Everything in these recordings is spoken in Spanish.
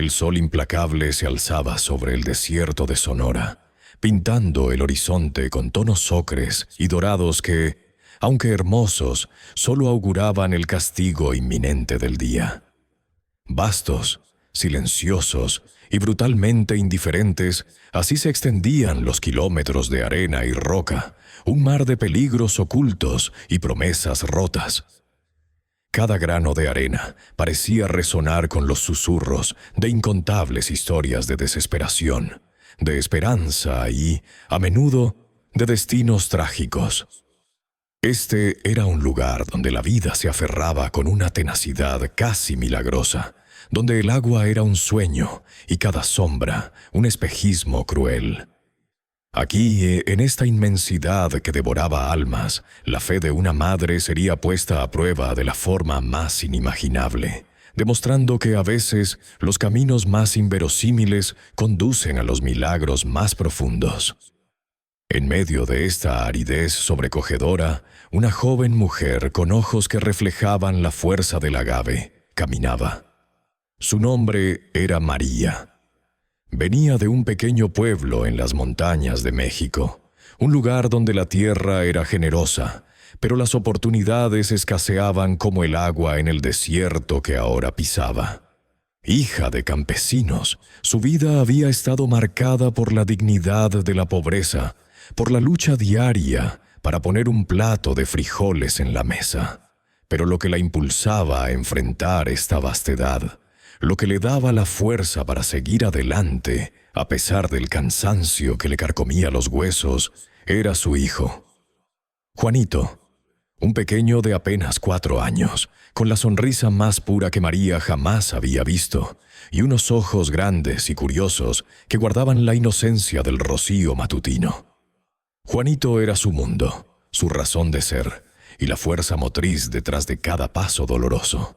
El sol implacable se alzaba sobre el desierto de Sonora, pintando el horizonte con tonos ocres y dorados que, aunque hermosos, solo auguraban el castigo inminente del día. Vastos, silenciosos y brutalmente indiferentes, así se extendían los kilómetros de arena y roca, un mar de peligros ocultos y promesas rotas. Cada grano de arena parecía resonar con los susurros de incontables historias de desesperación, de esperanza y, a menudo, de destinos trágicos. Este era un lugar donde la vida se aferraba con una tenacidad casi milagrosa, donde el agua era un sueño y cada sombra un espejismo cruel. Aquí, en esta inmensidad que devoraba almas, la fe de una madre sería puesta a prueba de la forma más inimaginable, demostrando que a veces los caminos más inverosímiles conducen a los milagros más profundos. En medio de esta aridez sobrecogedora, una joven mujer con ojos que reflejaban la fuerza del agave caminaba. Su nombre era María. Venía de un pequeño pueblo en las montañas de México, un lugar donde la tierra era generosa, pero las oportunidades escaseaban como el agua en el desierto que ahora pisaba. Hija de campesinos, su vida había estado marcada por la dignidad de la pobreza, por la lucha diaria para poner un plato de frijoles en la mesa. Pero lo que la impulsaba a enfrentar esta vastedad, lo que le daba la fuerza para seguir adelante, a pesar del cansancio que le carcomía los huesos, era su hijo. Juanito, un pequeño de apenas 4 años, con la sonrisa más pura que María jamás había visto, y unos ojos grandes y curiosos que guardaban la inocencia del rocío matutino. Juanito era su mundo, su razón de ser, y la fuerza motriz detrás de cada paso doloroso.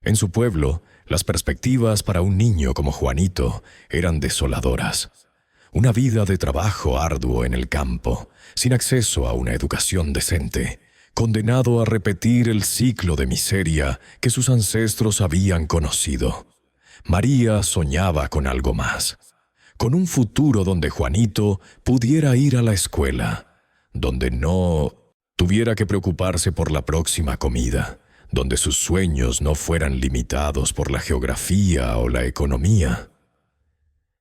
En su pueblo, las perspectivas para un niño como Juanito eran desoladoras. Una vida de trabajo arduo en el campo, sin acceso a una educación decente, condenado a repetir el ciclo de miseria que sus ancestros habían conocido. María soñaba con algo más, con un futuro donde Juanito pudiera ir a la escuela, donde no tuviera que preocuparse por la próxima comida, donde sus sueños no fueran limitados por la geografía o la economía.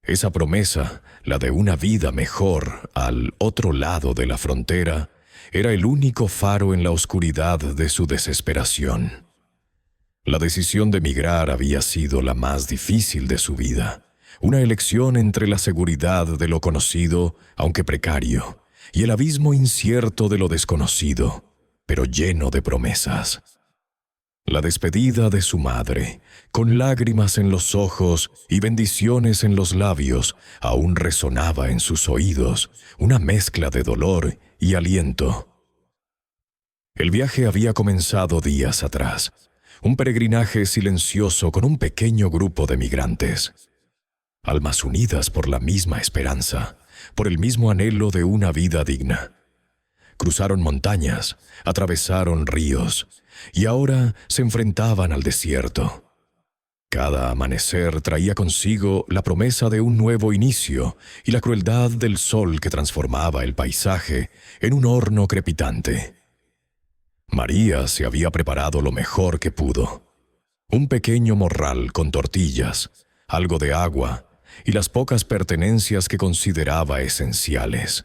Esa promesa, la de una vida mejor al otro lado de la frontera, era el único faro en la oscuridad de su desesperación. La decisión de emigrar había sido la más difícil de su vida, una elección entre la seguridad de lo conocido, aunque precario, y el abismo incierto de lo desconocido, pero lleno de promesas. La despedida de su madre, con lágrimas en los ojos y bendiciones en los labios, aún resonaba en sus oídos, una mezcla de dolor y aliento. El viaje había comenzado días atrás, un peregrinaje silencioso con un pequeño grupo de migrantes. Almas unidas por la misma esperanza, por el mismo anhelo de una vida digna. Cruzaron montañas, atravesaron ríos, y ahora se enfrentaban al desierto. Cada amanecer traía consigo la promesa de un nuevo inicio y la crueldad del sol que transformaba el paisaje en un horno crepitante. María se había preparado lo mejor que pudo. Un pequeño morral con tortillas, algo de agua y las pocas pertenencias que consideraba esenciales.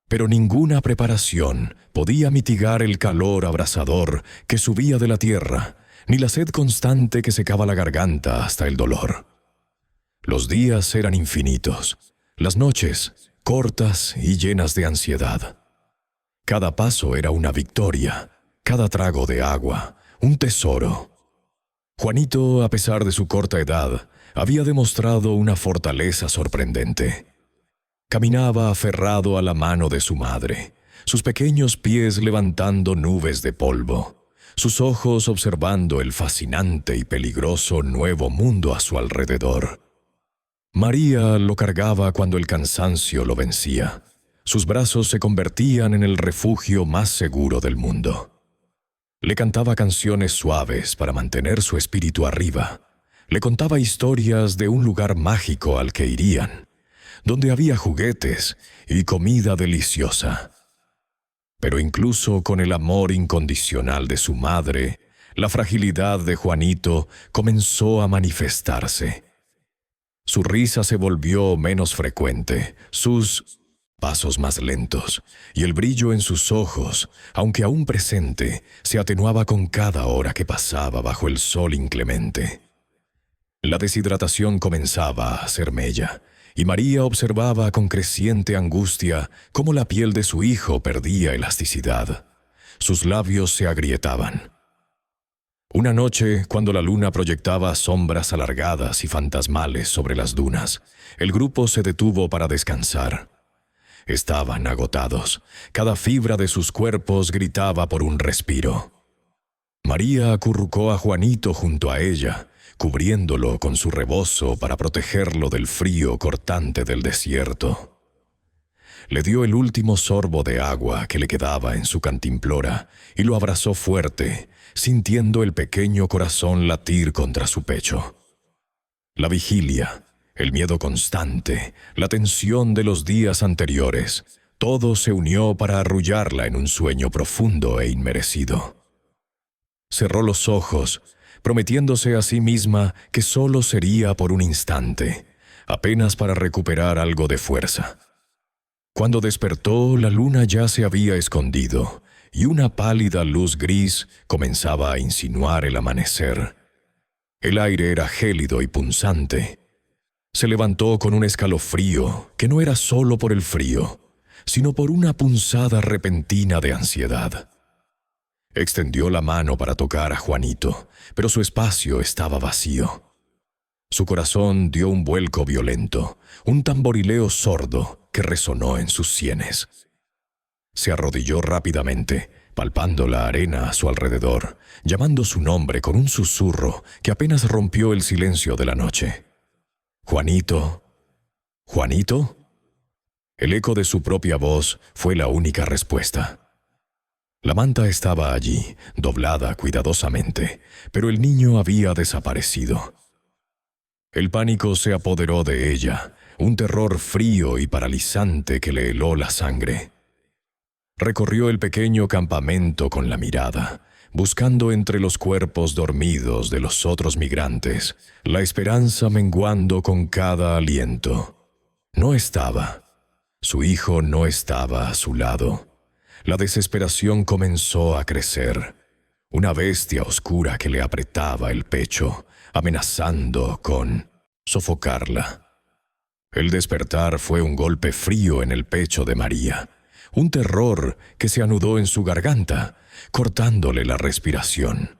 Pero ninguna preparación podía mitigar el calor abrasador que subía de la tierra, ni la sed constante que secaba la garganta hasta el dolor. Los días eran infinitos, las noches cortas y llenas de ansiedad. Cada paso era una victoria, cada trago de agua, un tesoro. Juanito, a pesar de su corta edad, había demostrado una fortaleza sorprendente. Caminaba aferrado a la mano de su madre, sus pequeños pies levantando nubes de polvo, sus ojos observando el fascinante y peligroso nuevo mundo a su alrededor. María lo cargaba cuando el cansancio lo vencía. Sus brazos se convertían en el refugio más seguro del mundo. Le cantaba canciones suaves para mantener su espíritu arriba. Le contaba historias de un lugar mágico al que irían, donde había juguetes y comida deliciosa. Pero incluso con el amor incondicional de su madre, la fragilidad de Juanito comenzó a manifestarse. Su risa se volvió menos frecuente, sus pasos más lentos, y el brillo en sus ojos, aunque aún presente, se atenuaba con cada hora que pasaba bajo el sol inclemente. La deshidratación comenzaba a hacer mella, y María observaba con creciente angustia cómo la piel de su hijo perdía elasticidad. Sus labios se agrietaban. Una noche, cuando la luna proyectaba sombras alargadas y fantasmales sobre las dunas, el grupo se detuvo para descansar. Estaban agotados. Cada fibra de sus cuerpos gritaba por un respiro. María acurrucó a Juanito junto a ella, cubriéndolo con su rebozo para protegerlo del frío cortante del desierto. Le dio el último sorbo de agua que le quedaba en su cantimplora y lo abrazó fuerte, sintiendo el pequeño corazón latir contra su pecho. La vigilia, el miedo constante, la tensión de los días anteriores, todo se unió para arrullarla en un sueño profundo e inmerecido. Cerró los ojos, prometiéndose a sí misma que solo sería por un instante, apenas para recuperar algo de fuerza. Cuando despertó, la luna ya se había escondido, y una pálida luz gris comenzaba a insinuar el amanecer. El aire era gélido y punzante. Se levantó con un escalofrío que no era solo por el frío, sino por una punzada repentina de ansiedad. Extendió la mano para tocar a Juanito, pero su espacio estaba vacío. Su corazón dio un vuelco violento, un tamborileo sordo que resonó en sus sienes. Se arrodilló rápidamente, palpando la arena a su alrededor, llamando su nombre con un susurro que apenas rompió el silencio de la noche. «Juanito, ¿Juanito?». El eco de su propia voz fue la única respuesta. La manta estaba allí, doblada cuidadosamente, pero el niño había desaparecido. El pánico se apoderó de ella, un terror frío y paralizante que le heló la sangre. Recorrió el pequeño campamento con la mirada, buscando entre los cuerpos dormidos de los otros migrantes, la esperanza menguando con cada aliento. No estaba. Su hijo no estaba a su lado. La desesperación comenzó a crecer, una bestia oscura que le apretaba el pecho, amenazando con sofocarla. El despertar fue un golpe frío en el pecho de María, un terror que se anudó en su garganta, cortándole la respiración.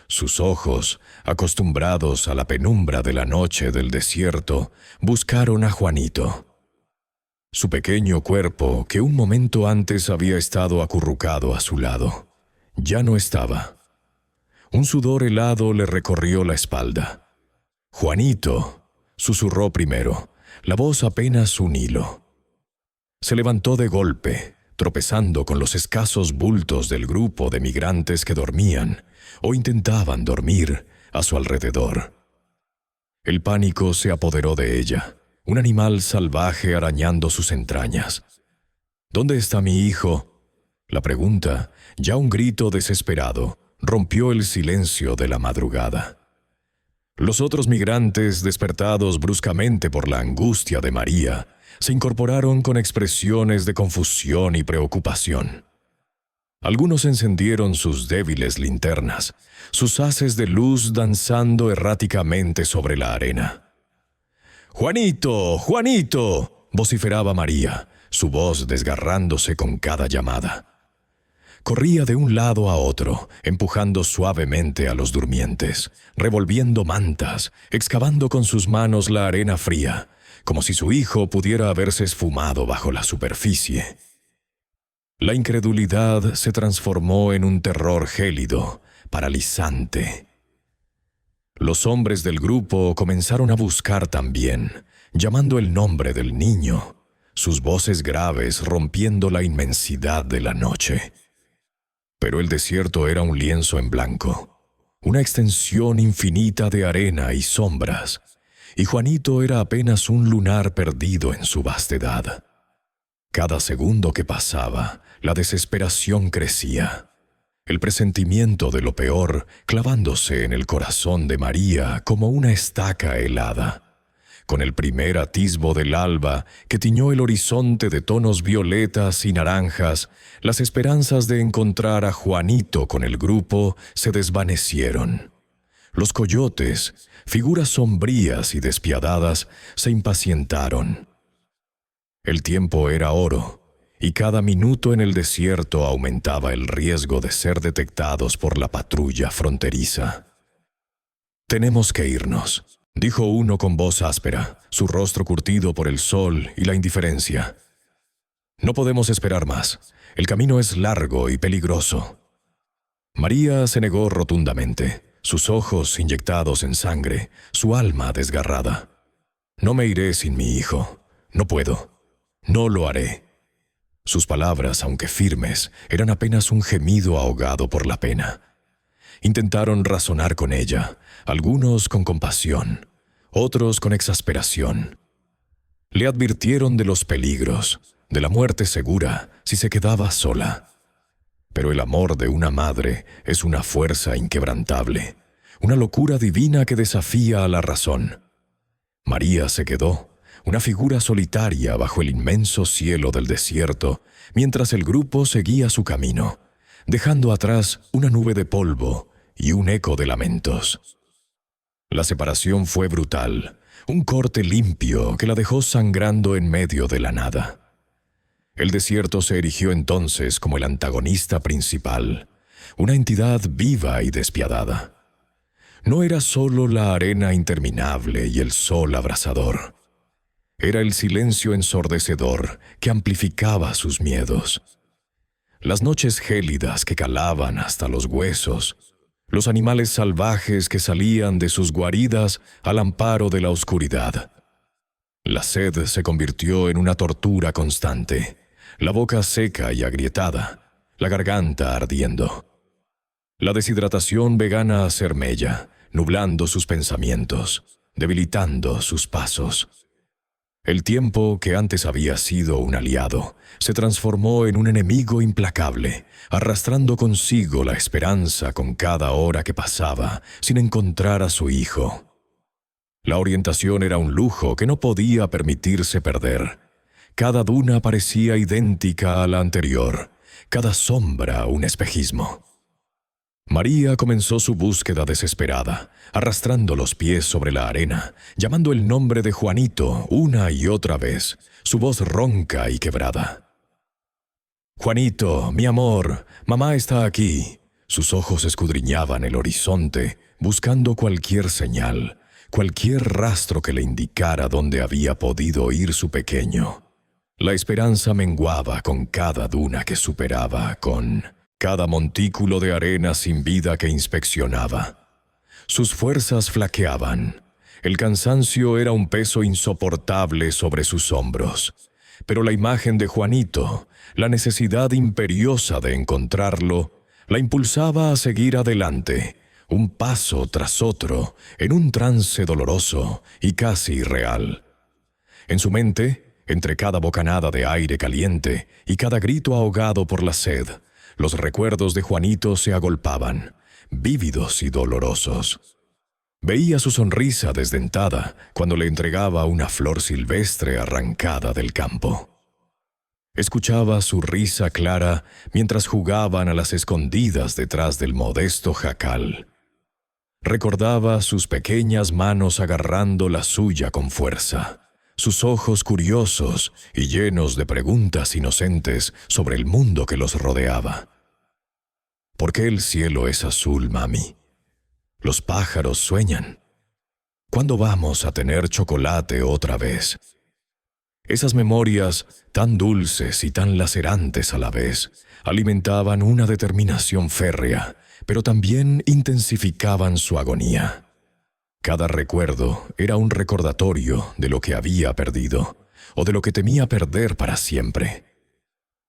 Sus ojos, acostumbrados a la penumbra de la noche del desierto, buscaron a Juanito. Su pequeño cuerpo, que un momento antes había estado acurrucado a su lado, ya no estaba. Un sudor helado le recorrió la espalda. «Juanito», susurró primero, la voz apenas un hilo. Se levantó de golpe, tropezando con los escasos bultos del grupo de migrantes que dormían o intentaban dormir a su alrededor. El pánico se apoderó de ella, un animal salvaje arañando sus entrañas. «¿Dónde está mi hijo?». La pregunta, ya un grito desesperado, rompió el silencio de la madrugada. Los otros migrantes, despertados bruscamente por la angustia de María, se incorporaron con expresiones de confusión y preocupación. Algunos encendieron sus débiles linternas, sus haces de luz danzando erráticamente sobre la arena. «¡Juanito! ¡Juanito!», vociferaba María, su voz desgarrándose con cada llamada. Corría de un lado a otro, empujando suavemente a los durmientes, revolviendo mantas, excavando con sus manos la arena fría, como si su hijo pudiera haberse esfumado bajo la superficie. La incredulidad se transformó en un terror gélido, paralizante. Los hombres del grupo comenzaron a buscar también, llamando el nombre del niño, sus voces graves rompiendo la inmensidad de la noche. Pero el desierto era un lienzo en blanco, una extensión infinita de arena y sombras, y Juanito era apenas un lunar perdido en su vastedad. Cada segundo que pasaba, la desesperación crecía. El presentimiento de lo peor clavándose en el corazón de María como una estaca helada. Con el primer atisbo del alba que tiñó el horizonte de tonos violetas y naranjas, las esperanzas de encontrar a Juanito con el grupo se desvanecieron. Los coyotes, figuras sombrías y despiadadas, se impacientaron. El tiempo era oro, y cada minuto en el desierto aumentaba el riesgo de ser detectados por la patrulla fronteriza. «Tenemos que irnos», dijo uno con voz áspera, su rostro curtido por el sol y la indiferencia. «No podemos esperar más. El camino es largo y peligroso». María se negó rotundamente, sus ojos inyectados en sangre, su alma desgarrada. «No me iré sin mi hijo. No puedo. No lo haré». Sus palabras, aunque firmes, eran apenas un gemido ahogado por la pena. Intentaron razonar con ella, algunos con compasión, otros con exasperación. Le advirtieron de los peligros, de la muerte segura si se quedaba sola. Pero el amor de una madre es una fuerza inquebrantable, una locura divina que desafía a la razón. María se quedó, una figura solitaria bajo el inmenso cielo del desierto, mientras el grupo seguía su camino, dejando atrás una nube de polvo y un eco de lamentos. La separación fue brutal, un corte limpio que la dejó sangrando en medio de la nada. El desierto se erigió entonces como el antagonista principal, una entidad viva y despiadada. No era solo la arena interminable y el sol abrasador. Era el silencio ensordecedor que amplificaba sus miedos. Las noches gélidas que calaban hasta los huesos, los animales salvajes que salían de sus guaridas al amparo de la oscuridad. La sed se convirtió en una tortura constante, la boca seca y agrietada, la garganta ardiendo. La deshidratación vegana a ser mella, nublando sus pensamientos, debilitando sus pasos. El tiempo, que antes había sido un aliado, se transformó en un enemigo implacable, arrastrando consigo la esperanza con cada hora que pasaba sin encontrar a su hijo. La orientación era un lujo que no podía permitirse perder. Cada duna parecía idéntica a la anterior, cada sombra un espejismo. María comenzó su búsqueda desesperada, arrastrando los pies sobre la arena, llamando el nombre de Juanito una y otra vez, su voz ronca y quebrada. «Juanito, mi amor, mamá está aquí». Sus ojos escudriñaban el horizonte, buscando cualquier señal, cualquier rastro que le indicara dónde había podido ir su pequeño. La esperanza menguaba con cada duna que superaba, con cada montículo de arena sin vida que inspeccionaba. Sus fuerzas flaqueaban. El cansancio era un peso insoportable sobre sus hombros. Pero la imagen de Juanito, la necesidad imperiosa de encontrarlo, la impulsaba a seguir adelante, un paso tras otro, en un trance doloroso y casi irreal. En su mente, entre cada bocanada de aire caliente y cada grito ahogado por la sed, los recuerdos de Juanito se agolpaban, vívidos y dolorosos. Veía su sonrisa desdentada cuando le entregaba una flor silvestre arrancada del campo. Escuchaba su risa clara mientras jugaban a las escondidas detrás del modesto jacal. Recordaba sus pequeñas manos agarrando la suya con fuerza, sus ojos curiosos y llenos de preguntas inocentes sobre el mundo que los rodeaba. ¿Por qué el cielo es azul, mami? ¿Los pájaros sueñan? ¿Cuándo vamos a tener chocolate otra vez? Esas memorias, tan dulces y tan lacerantes a la vez, alimentaban una determinación férrea, pero también intensificaban su agonía. Cada recuerdo era un recordatorio de lo que había perdido, o de lo que temía perder para siempre.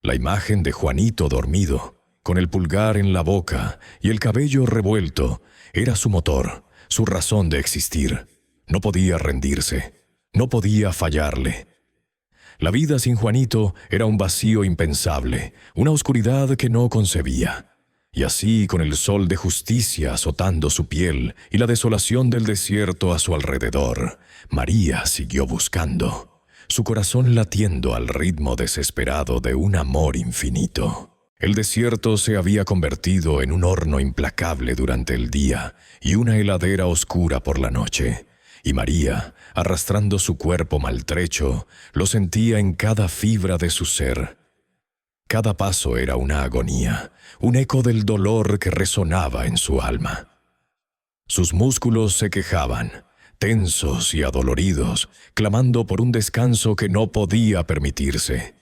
La imagen de Juanito dormido, con el pulgar en la boca y el cabello revuelto, Era su motor, su razón de existir. No podía rendirse, no podía fallarle. La vida sin Juanito era un vacío impensable, una oscuridad que no concebía. Y así, con el sol de justicia azotando su piel y la desolación del desierto a su alrededor, María siguió buscando, su corazón latiendo al ritmo desesperado de un amor infinito. El desierto se había convertido en un horno implacable durante el día y una heladera oscura por la noche, y María, arrastrando su cuerpo maltrecho, lo sentía en cada fibra de su ser. Cada paso era una agonía, un eco del dolor que resonaba en su alma. Sus músculos se quejaban, tensos y adoloridos, clamando por un descanso que no podía permitirse.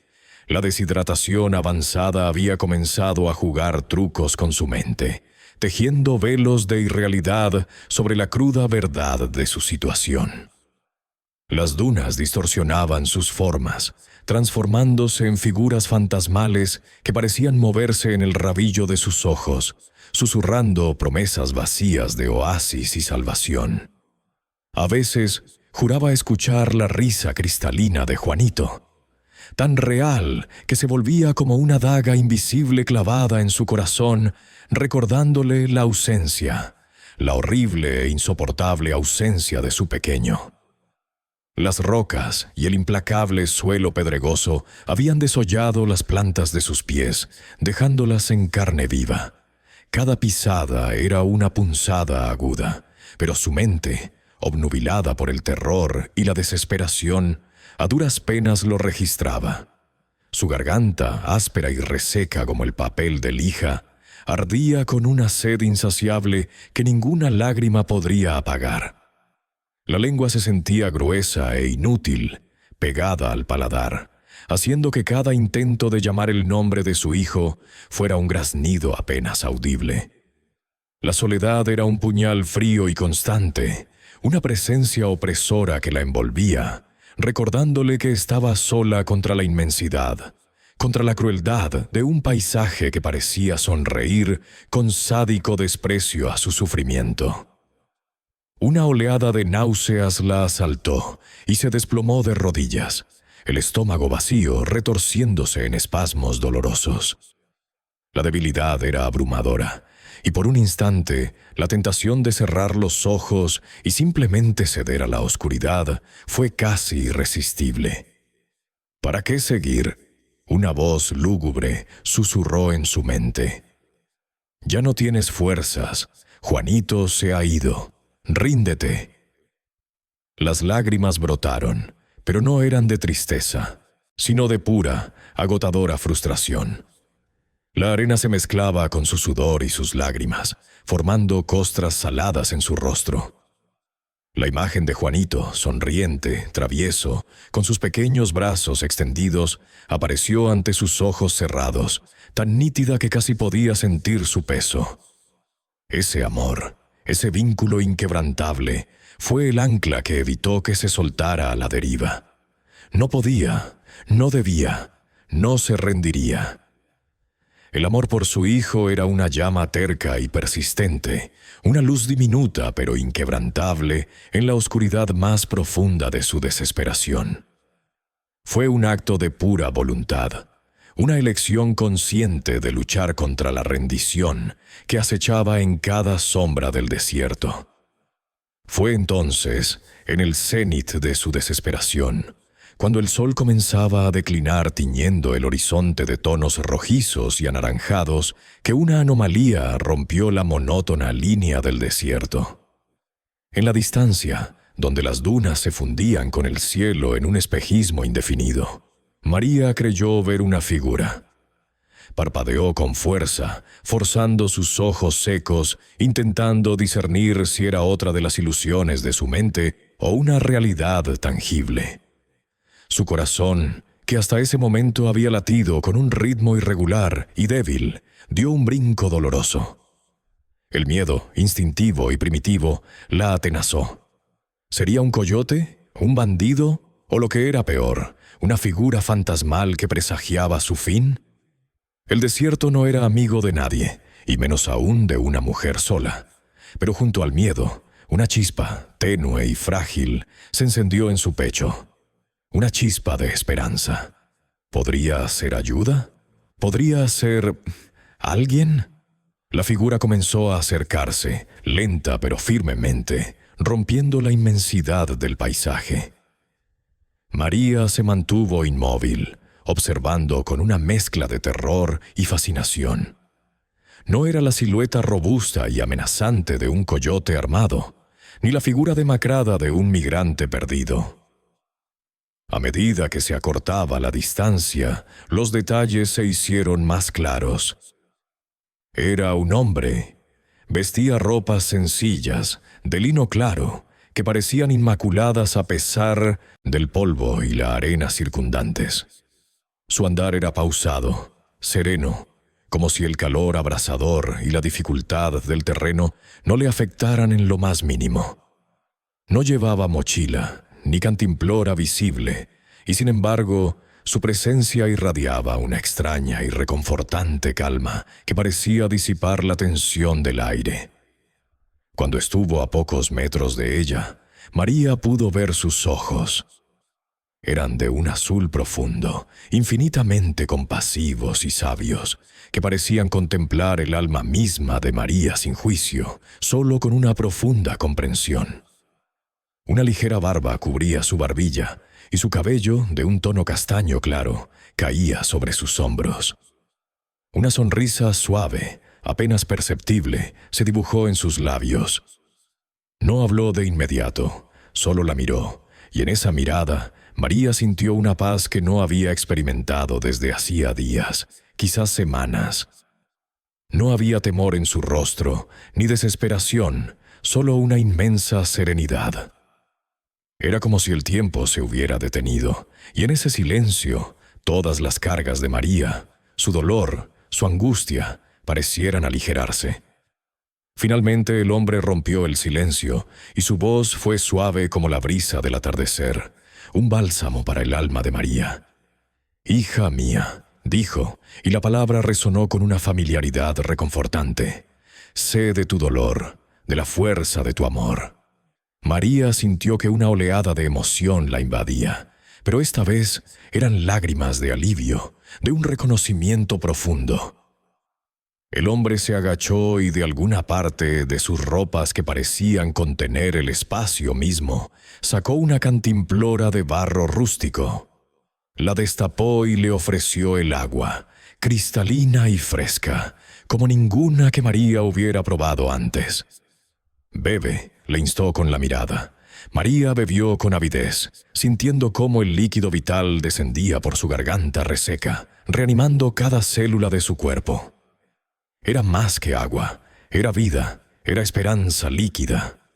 La deshidratación avanzada había comenzado a jugar trucos con su mente, tejiendo velos de irrealidad sobre la cruda verdad de su situación. Las dunas distorsionaban sus formas, transformándose en figuras fantasmales que parecían moverse en el rabillo de sus ojos, susurrando promesas vacías de oasis y salvación. A veces juraba escuchar la risa cristalina de Juanito, tan real que se volvía como una daga invisible clavada en su corazón, recordándole la ausencia, la horrible e insoportable ausencia de su pequeño. Las rocas y el implacable suelo pedregoso habían desollado las plantas de sus pies, dejándolas en carne viva. Cada pisada era una punzada aguda, pero su mente, obnubilada por el terror y la desesperación, a duras penas lo registraba. Su garganta, áspera y reseca como el papel de lija, ardía con una sed insaciable que ninguna lágrima podría apagar. La lengua se sentía gruesa e inútil, pegada al paladar, haciendo que cada intento de llamar el nombre de su hijo fuera un graznido apenas audible. La soledad era un puñal frío y constante, una presencia opresora que la envolvía, recordándole que estaba sola contra la inmensidad, contra la crueldad de un paisaje que parecía sonreír con sádico desprecio a su sufrimiento. Una oleada de náuseas la asaltó y se desplomó de rodillas, el estómago vacío retorciéndose en espasmos dolorosos. La debilidad era abrumadora, y por un instante la tentación de cerrar los ojos y simplemente ceder a la oscuridad fue casi irresistible. ¿Para qué seguir? Una voz lúgubre susurró en su mente. Ya no tienes fuerzas, Juanito se ha ido. ¡Ríndete! Las lágrimas brotaron, pero no eran de tristeza, sino de pura, agotadora frustración. La arena se mezclaba con su sudor y sus lágrimas, formando costras saladas en su rostro. La imagen de Juanito, sonriente, travieso, con sus pequeños brazos extendidos, apareció ante sus ojos cerrados, tan nítida que casi podía sentir su peso. Ese amor, ese vínculo inquebrantable, fue el ancla que evitó que se soltara a la deriva. No podía, no debía, no se rendiría. El amor por su hijo era una llama terca y persistente, una luz diminuta pero inquebrantable en la oscuridad más profunda de su desesperación. Fue un acto de pura voluntad, una elección consciente de luchar contra la rendición que acechaba en cada sombra del desierto. Fue entonces, en el cenit de su desesperación, cuando el sol comenzaba a declinar tiñendo el horizonte de tonos rojizos y anaranjados, que una anomalía rompió la monótona línea del desierto. En la distancia, donde las dunas se fundían con el cielo en un espejismo indefinido, María creyó ver una figura. Parpadeó con fuerza, forzando sus ojos secos, intentando discernir si era otra de las ilusiones de su mente o una realidad tangible. Su corazón, que hasta ese momento había latido con un ritmo irregular y débil, dio un brinco doloroso. El miedo, instintivo y primitivo, la atenazó. ¿Sería un coyote, un bandido o lo que era peor, una figura fantasmal que presagiaba su fin? El desierto no era amigo de nadie, y menos aún de una mujer sola. pero junto al miedo, una chispa, tenue y frágil, se encendió en su pecho. Una chispa de esperanza. ¿Podría ser ayuda? ¿Podría ser alguien? La figura comenzó a acercarse, lenta pero firmemente, rompiendo la inmensidad del paisaje. María se mantuvo inmóvil, observando con una mezcla de terror y fascinación. No era la silueta robusta y amenazante de un coyote armado, ni la figura demacrada de un migrante perdido. A medida que se acortaba la distancia, los detalles se hicieron más claros. Era un hombre. Vestía ropas sencillas, de lino claro, que parecían inmaculadas a pesar del polvo y la arena circundantes. Su andar era pausado, sereno, como si el calor abrasador y la dificultad del terreno no le afectaran en lo más mínimo. No llevaba mochila, ni cantimplora visible, y sin embargo, su presencia irradiaba una extraña y reconfortante calma que parecía disipar la tensión del aire. Cuando estuvo a pocos metros de ella, María pudo ver sus ojos. Eran de un azul profundo, infinitamente compasivos y sabios, que parecían contemplar el alma misma de María sin juicio, solo con una profunda comprensión. Una ligera barba cubría su barbilla, y su cabello, de un tono castaño claro, caía sobre sus hombros. Una sonrisa suave, apenas perceptible, se dibujó en sus labios. No habló de inmediato, solo la miró, y en esa mirada María sintió una paz que no había experimentado desde hacía días, quizás semanas. No había temor en su rostro, ni desesperación, solo una inmensa serenidad. Era como si el tiempo se hubiera detenido, y en ese silencio, todas las cargas de María, su dolor, su angustia, parecieran aligerarse. Finalmente el hombre rompió el silencio, y su voz fue suave como la brisa del atardecer, un bálsamo para el alma de María. «Hija mía», dijo, y la palabra resonó con una familiaridad reconfortante. «Sé de tu dolor, de la fuerza de tu amor». María sintió que una oleada de emoción la invadía, pero esta vez eran lágrimas de alivio, de un reconocimiento profundo. El hombre se agachó y de alguna parte de sus ropas que parecían contener el espacio mismo, sacó una cantimplora de barro rústico. La destapó y le ofreció el agua, cristalina y fresca, como ninguna que María hubiera probado antes. «Bebe», le instó con la mirada. María bebió con avidez, sintiendo cómo el líquido vital descendía por su garganta reseca, reanimando cada célula de su cuerpo. Era más que agua, era vida, era esperanza líquida.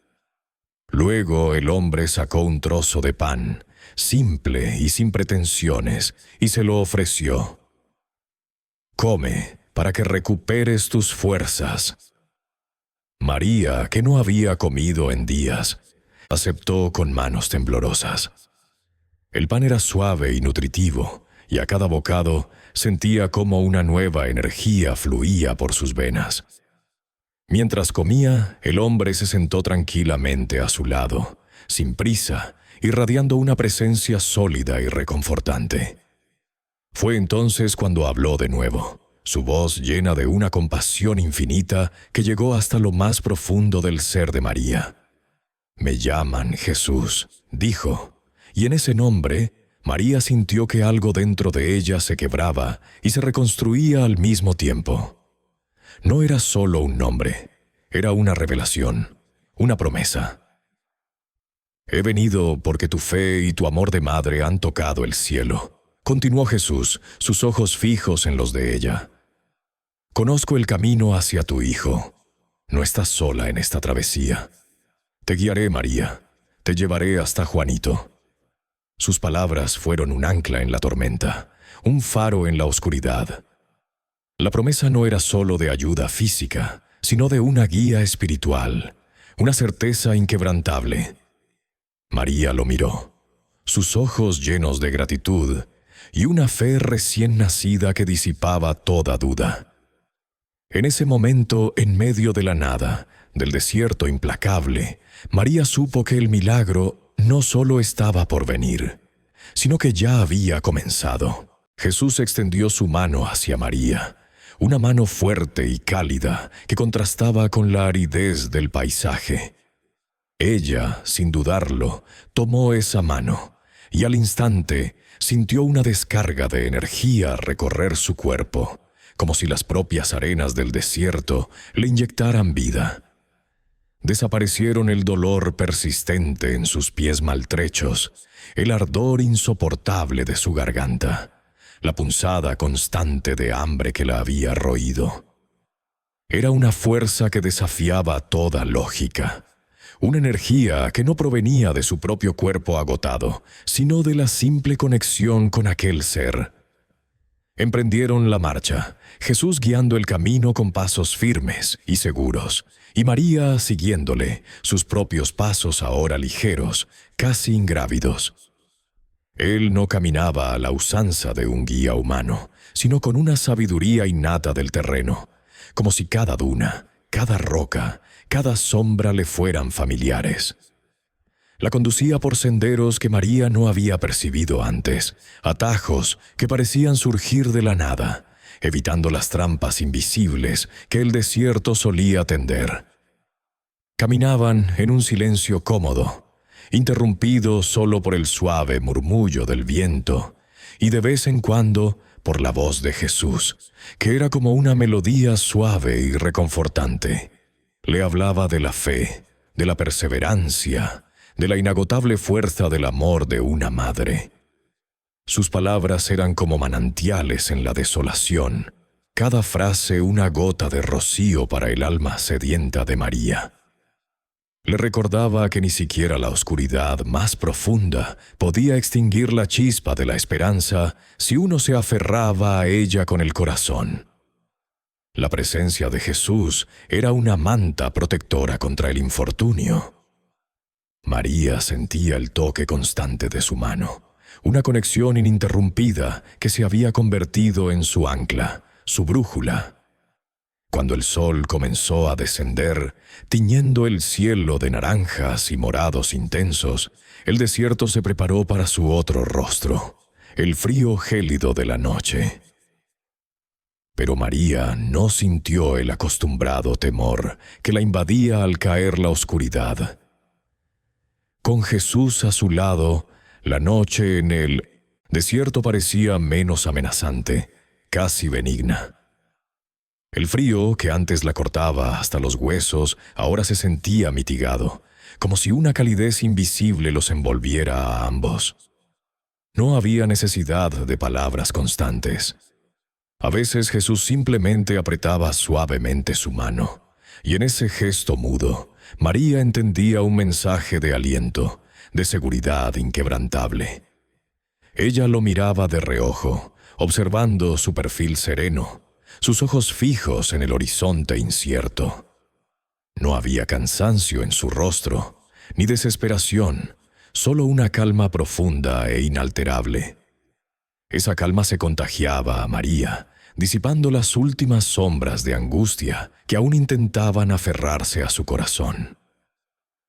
Luego el hombre sacó un trozo de pan, simple y sin pretensiones, y se lo ofreció. «Come, para que recuperes tus fuerzas». María, que no había comido en días, aceptó con manos temblorosas. El pan era suave y nutritivo, y a cada bocado sentía cómo una nueva energía fluía por sus venas. Mientras comía, el hombre se sentó tranquilamente a su lado, sin prisa, irradiando una presencia sólida y reconfortante. Fue entonces cuando habló de nuevo, su voz llena de una compasión infinita que llegó hasta lo más profundo del ser de María. «Me llaman Jesús», dijo, y en ese nombre, María sintió que algo dentro de ella se quebraba y se reconstruía al mismo tiempo. No era solo un nombre, era una revelación, una promesa. «He venido porque tu fe y tu amor de madre han tocado el cielo», continuó Jesús, sus ojos fijos en los de ella. «Conozco el camino hacia tu hijo. No estás sola en esta travesía. Te guiaré, María. Te llevaré hasta Juanito». Sus palabras fueron un ancla en la tormenta, un faro en la oscuridad. La promesa no era solo de ayuda física, sino de una guía espiritual, una certeza inquebrantable. María lo miró, sus ojos llenos de gratitud y una fe recién nacida que disipaba toda duda. En ese momento, en medio de la nada, del desierto implacable, María supo que el milagro no solo estaba por venir, sino que ya había comenzado. Jesús extendió su mano hacia María, una mano fuerte y cálida que contrastaba con la aridez del paisaje. Ella, sin dudarlo, tomó esa mano y al instante sintió una descarga de energía recorrer su cuerpo, como si las propias arenas del desierto le inyectaran vida. Desaparecieron el dolor persistente en sus pies maltrechos, el ardor insoportable de su garganta, la punzada constante de hambre que la había roído. Era una fuerza que desafiaba toda lógica, una energía que no provenía de su propio cuerpo agotado, sino de la simple conexión con aquel ser. Emprendieron la marcha, Jesús guiando el camino con pasos firmes y seguros, y María siguiéndole, sus propios pasos ahora ligeros, casi ingrávidos. Él no caminaba a la usanza de un guía humano, sino con una sabiduría innata del terreno, como si cada duna, cada roca, cada sombra le fueran familiares. La conducía por senderos que María no había percibido antes, atajos que parecían surgir de la nada, evitando las trampas invisibles que el desierto solía tender. Caminaban en un silencio cómodo, interrumpido solo por el suave murmullo del viento y de vez en cuando por la voz de Jesús, que era como una melodía suave y reconfortante. Le hablaba de la fe, de la perseverancia, de la inagotable fuerza del amor de una madre. Sus palabras eran como manantiales en la desolación, cada frase una gota de rocío para el alma sedienta de María. Le recordaba que ni siquiera la oscuridad más profunda podía extinguir la chispa de la esperanza si uno se aferraba a ella con el corazón. La presencia de Jesús era una manta protectora contra el infortunio. María sentía el toque constante de su mano, una conexión ininterrumpida que se había convertido en su ancla, su brújula. Cuando el sol comenzó a descender, tiñendo el cielo de naranjas y morados intensos, el desierto se preparó para su otro rostro, el frío gélido de la noche. Pero María no sintió el acostumbrado temor que la invadía al caer la oscuridad. Con Jesús a su lado, la noche en el desierto parecía menos amenazante, casi benigna. El frío, que antes la cortaba hasta los huesos, ahora se sentía mitigado, como si una calidez invisible los envolviera a ambos. No había necesidad de palabras constantes. A veces Jesús simplemente apretaba suavemente su mano, y en ese gesto mudo, María entendía un mensaje de aliento, de seguridad inquebrantable. Ella lo miraba de reojo, observando su perfil sereno, sus ojos fijos en el horizonte incierto. No había cansancio en su rostro, ni desesperación, solo una calma profunda e inalterable. Esa calma se contagiaba a María, disipando las últimas sombras de angustia que aún intentaban aferrarse a su corazón.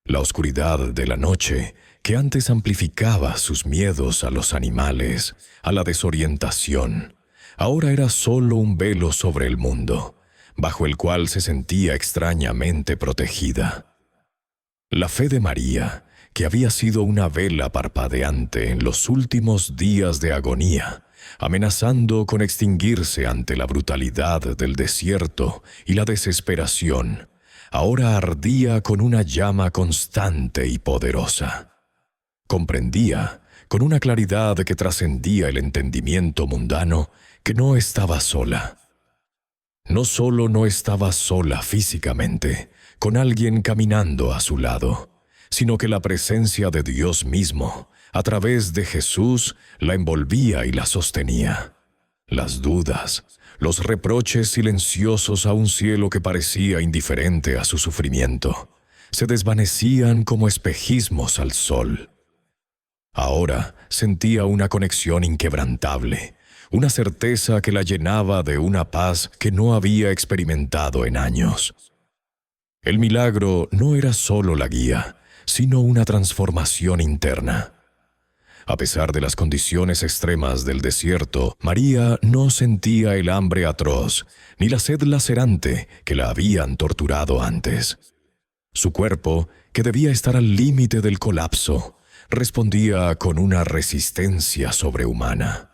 La oscuridad de la noche, que antes amplificaba sus miedos a los animales, a la desorientación, ahora era solo un velo sobre el mundo, bajo el cual se sentía extrañamente protegida. La fe de María, que había sido una vela parpadeante en los últimos días de agonía, amenazando con extinguirse ante la brutalidad del desierto y la desesperación, ahora ardía con una llama constante y poderosa. Comprendía, con una claridad que trascendía el entendimiento mundano, que no estaba sola. No solo no estaba sola físicamente, con alguien caminando a su lado, sino que la presencia de Dios mismo, a través de Jesús, la envolvía y la sostenía. Las dudas, los reproches silenciosos a un cielo que parecía indiferente a su sufrimiento, se desvanecían como espejismos al sol. Ahora sentía una conexión inquebrantable, una certeza que la llenaba de una paz que no había experimentado en años. El milagro no era solo la guía, sino una transformación interna. A pesar de las condiciones extremas del desierto, María no sentía el hambre atroz, ni la sed lacerante que la habían torturado antes. Su cuerpo, que debía estar al límite del colapso, respondía con una resistencia sobrehumana.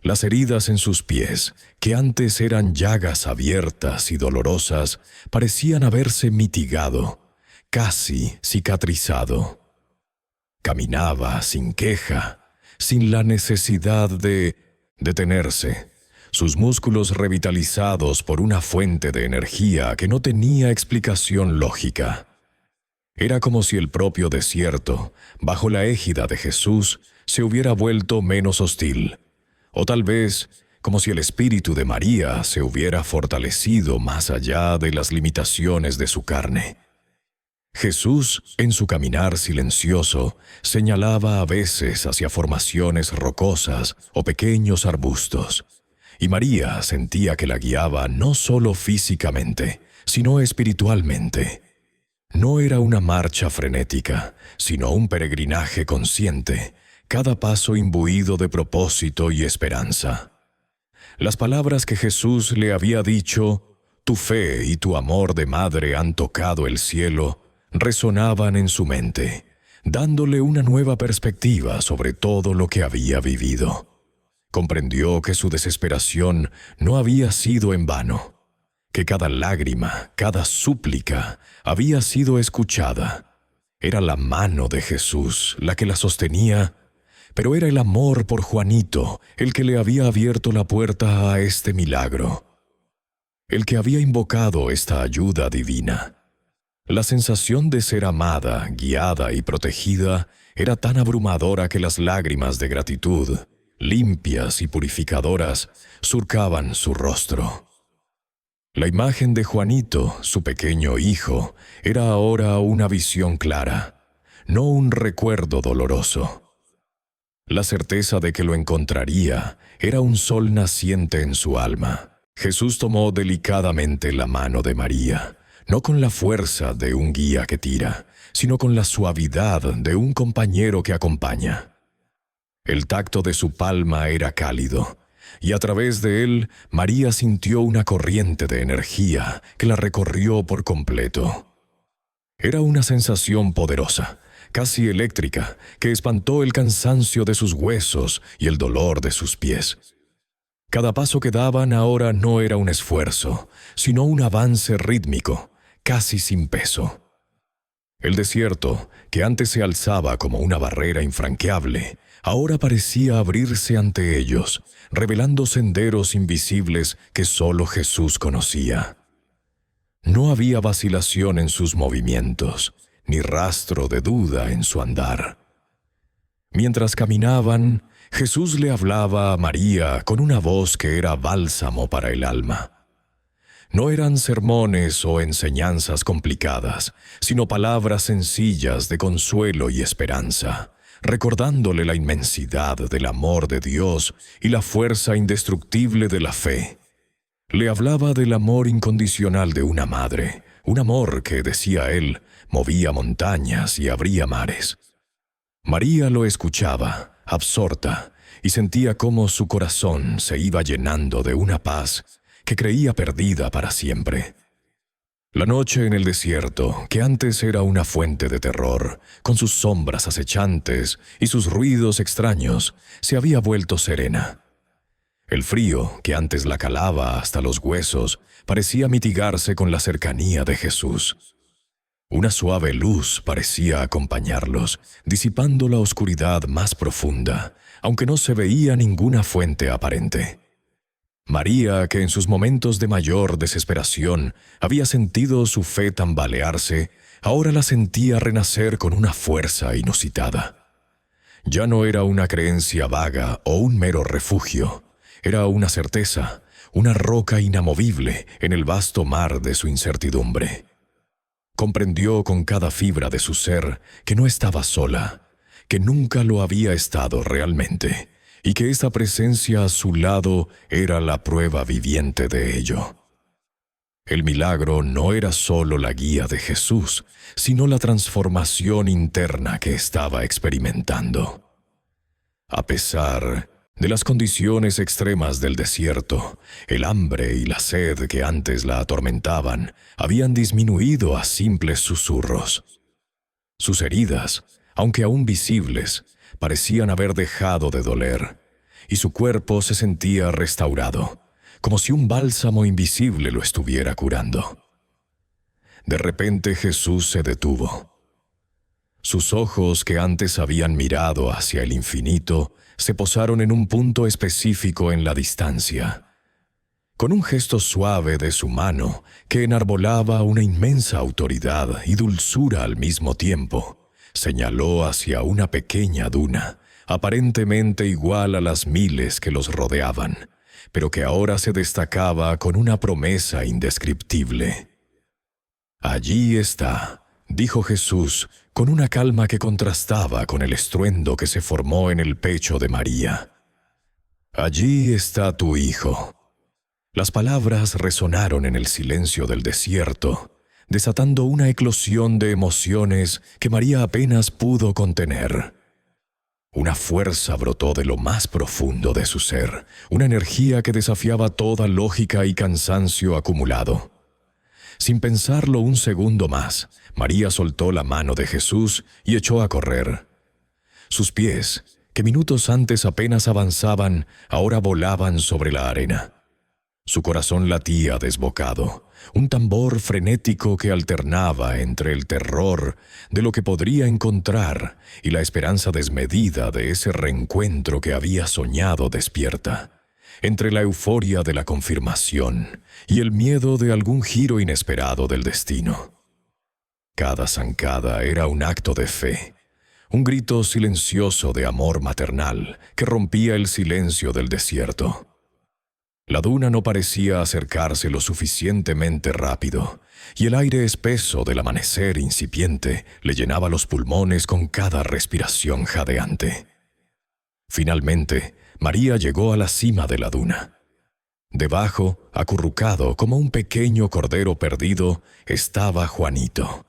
Las heridas en sus pies, que antes eran llagas abiertas y dolorosas, parecían haberse mitigado, casi cicatrizado. Caminaba sin queja, sin la necesidad de detenerse, sus músculos revitalizados por una fuente de energía que no tenía explicación lógica. Era como si el propio desierto, bajo la égida de Jesús, se hubiera vuelto menos hostil, o tal vez como si el espíritu de María se hubiera fortalecido más allá de las limitaciones de su carne. Jesús, en su caminar silencioso, señalaba a veces hacia formaciones rocosas o pequeños arbustos, y María sentía que la guiaba no solo físicamente, sino espiritualmente. No era una marcha frenética, sino un peregrinaje consciente, cada paso imbuido de propósito y esperanza. Las palabras que Jesús le había dicho, «Tu fe y tu amor de madre han tocado el cielo», resonaban en su mente, dándole una nueva perspectiva sobre todo lo que había vivido. Comprendió que su desesperación no había sido en vano, que cada lágrima, cada súplica había sido escuchada. Era la mano de Jesús la que la sostenía, pero era el amor por Juanito el que le había abierto la puerta a este milagro, el que había invocado esta ayuda divina. La sensación de ser amada, guiada y protegida era tan abrumadora que las lágrimas de gratitud, limpias y purificadoras, surcaban su rostro. La imagen de Juanito, su pequeño hijo, era ahora una visión clara, no un recuerdo doloroso. La certeza de que lo encontraría era un sol naciente en su alma. Jesús tomó delicadamente la mano de María, no con la fuerza de un guía que tira, sino con la suavidad de un compañero que acompaña. El tacto de su palma era cálido, y a través de él María sintió una corriente de energía que la recorrió por completo. Era una sensación poderosa, casi eléctrica, que espantó el cansancio de sus huesos y el dolor de sus pies. Cada paso que daban ahora no era un esfuerzo, sino un avance rítmico, casi sin peso. El desierto, que antes se alzaba como una barrera infranqueable, ahora parecía abrirse ante ellos, revelando senderos invisibles que solo Jesús conocía. No había vacilación en sus movimientos, ni rastro de duda en su andar. Mientras caminaban, Jesús le hablaba a María con una voz que era bálsamo para el alma. No eran sermones o enseñanzas complicadas, sino palabras sencillas de consuelo y esperanza, recordándole la inmensidad del amor de Dios y la fuerza indestructible de la fe. Le hablaba del amor incondicional de una madre, un amor que, decía él, movía montañas y abría mares. María lo escuchaba, absorta, y sentía cómo su corazón se iba llenando de una paz que creía perdida para siempre. La noche en el desierto, que antes era una fuente de terror, con sus sombras acechantes y sus ruidos extraños, se había vuelto serena. El frío, que antes la calaba hasta los huesos, parecía mitigarse con la cercanía de Jesús. Una suave luz parecía acompañarlos, disipando la oscuridad más profunda, aunque no se veía ninguna fuente aparente. María, que en sus momentos de mayor desesperación había sentido su fe tambalearse, ahora la sentía renacer con una fuerza inusitada. Ya no era una creencia vaga o un mero refugio, era una certeza, una roca inamovible en el vasto mar de su incertidumbre. Comprendió con cada fibra de su ser que no estaba sola, que nunca lo había estado realmente, y que esta presencia a su lado era la prueba viviente de ello. El milagro no era solo la guía de Jesús, sino la transformación interna que estaba experimentando. A pesar de las condiciones extremas del desierto, el hambre y la sed que antes la atormentaban habían disminuido a simples susurros. Sus heridas, aunque aún visibles, parecían haber dejado de doler, y su cuerpo se sentía restaurado, como si un bálsamo invisible lo estuviera curando. De repente Jesús se detuvo. Sus ojos, que antes habían mirado hacia el infinito, se posaron en un punto específico en la distancia. Con un gesto suave de su mano, que enarbolaba una inmensa autoridad y dulzura al mismo tiempo, señaló hacia una pequeña duna, aparentemente igual a las miles que los rodeaban, pero que ahora se destacaba con una promesa indescriptible. «Allí está», dijo Jesús, con una calma que contrastaba con el estruendo que se formó en el pecho de María. «Allí está tu hijo». Las palabras resonaron en el silencio del desierto, desatando una eclosión de emociones que María apenas pudo contener. Una fuerza brotó de lo más profundo de su ser, una energía que desafiaba toda lógica y cansancio acumulado. Sin pensarlo un segundo más, María soltó la mano de Jesús y echó a correr. Sus pies, que minutos antes apenas avanzaban, ahora volaban sobre la arena. Su corazón latía desbocado, un tambor frenético que alternaba entre el terror de lo que podría encontrar y la esperanza desmedida de ese reencuentro que había soñado despierta, entre la euforia de la confirmación y el miedo de algún giro inesperado del destino. Cada zancada era un acto de fe, un grito silencioso de amor maternal que rompía el silencio del desierto. La duna no parecía acercarse lo suficientemente rápido, y el aire espeso del amanecer incipiente le llenaba los pulmones con cada respiración jadeante. Finalmente, María llegó a la cima de la duna. Debajo, acurrucado como un pequeño cordero perdido, estaba Juanito.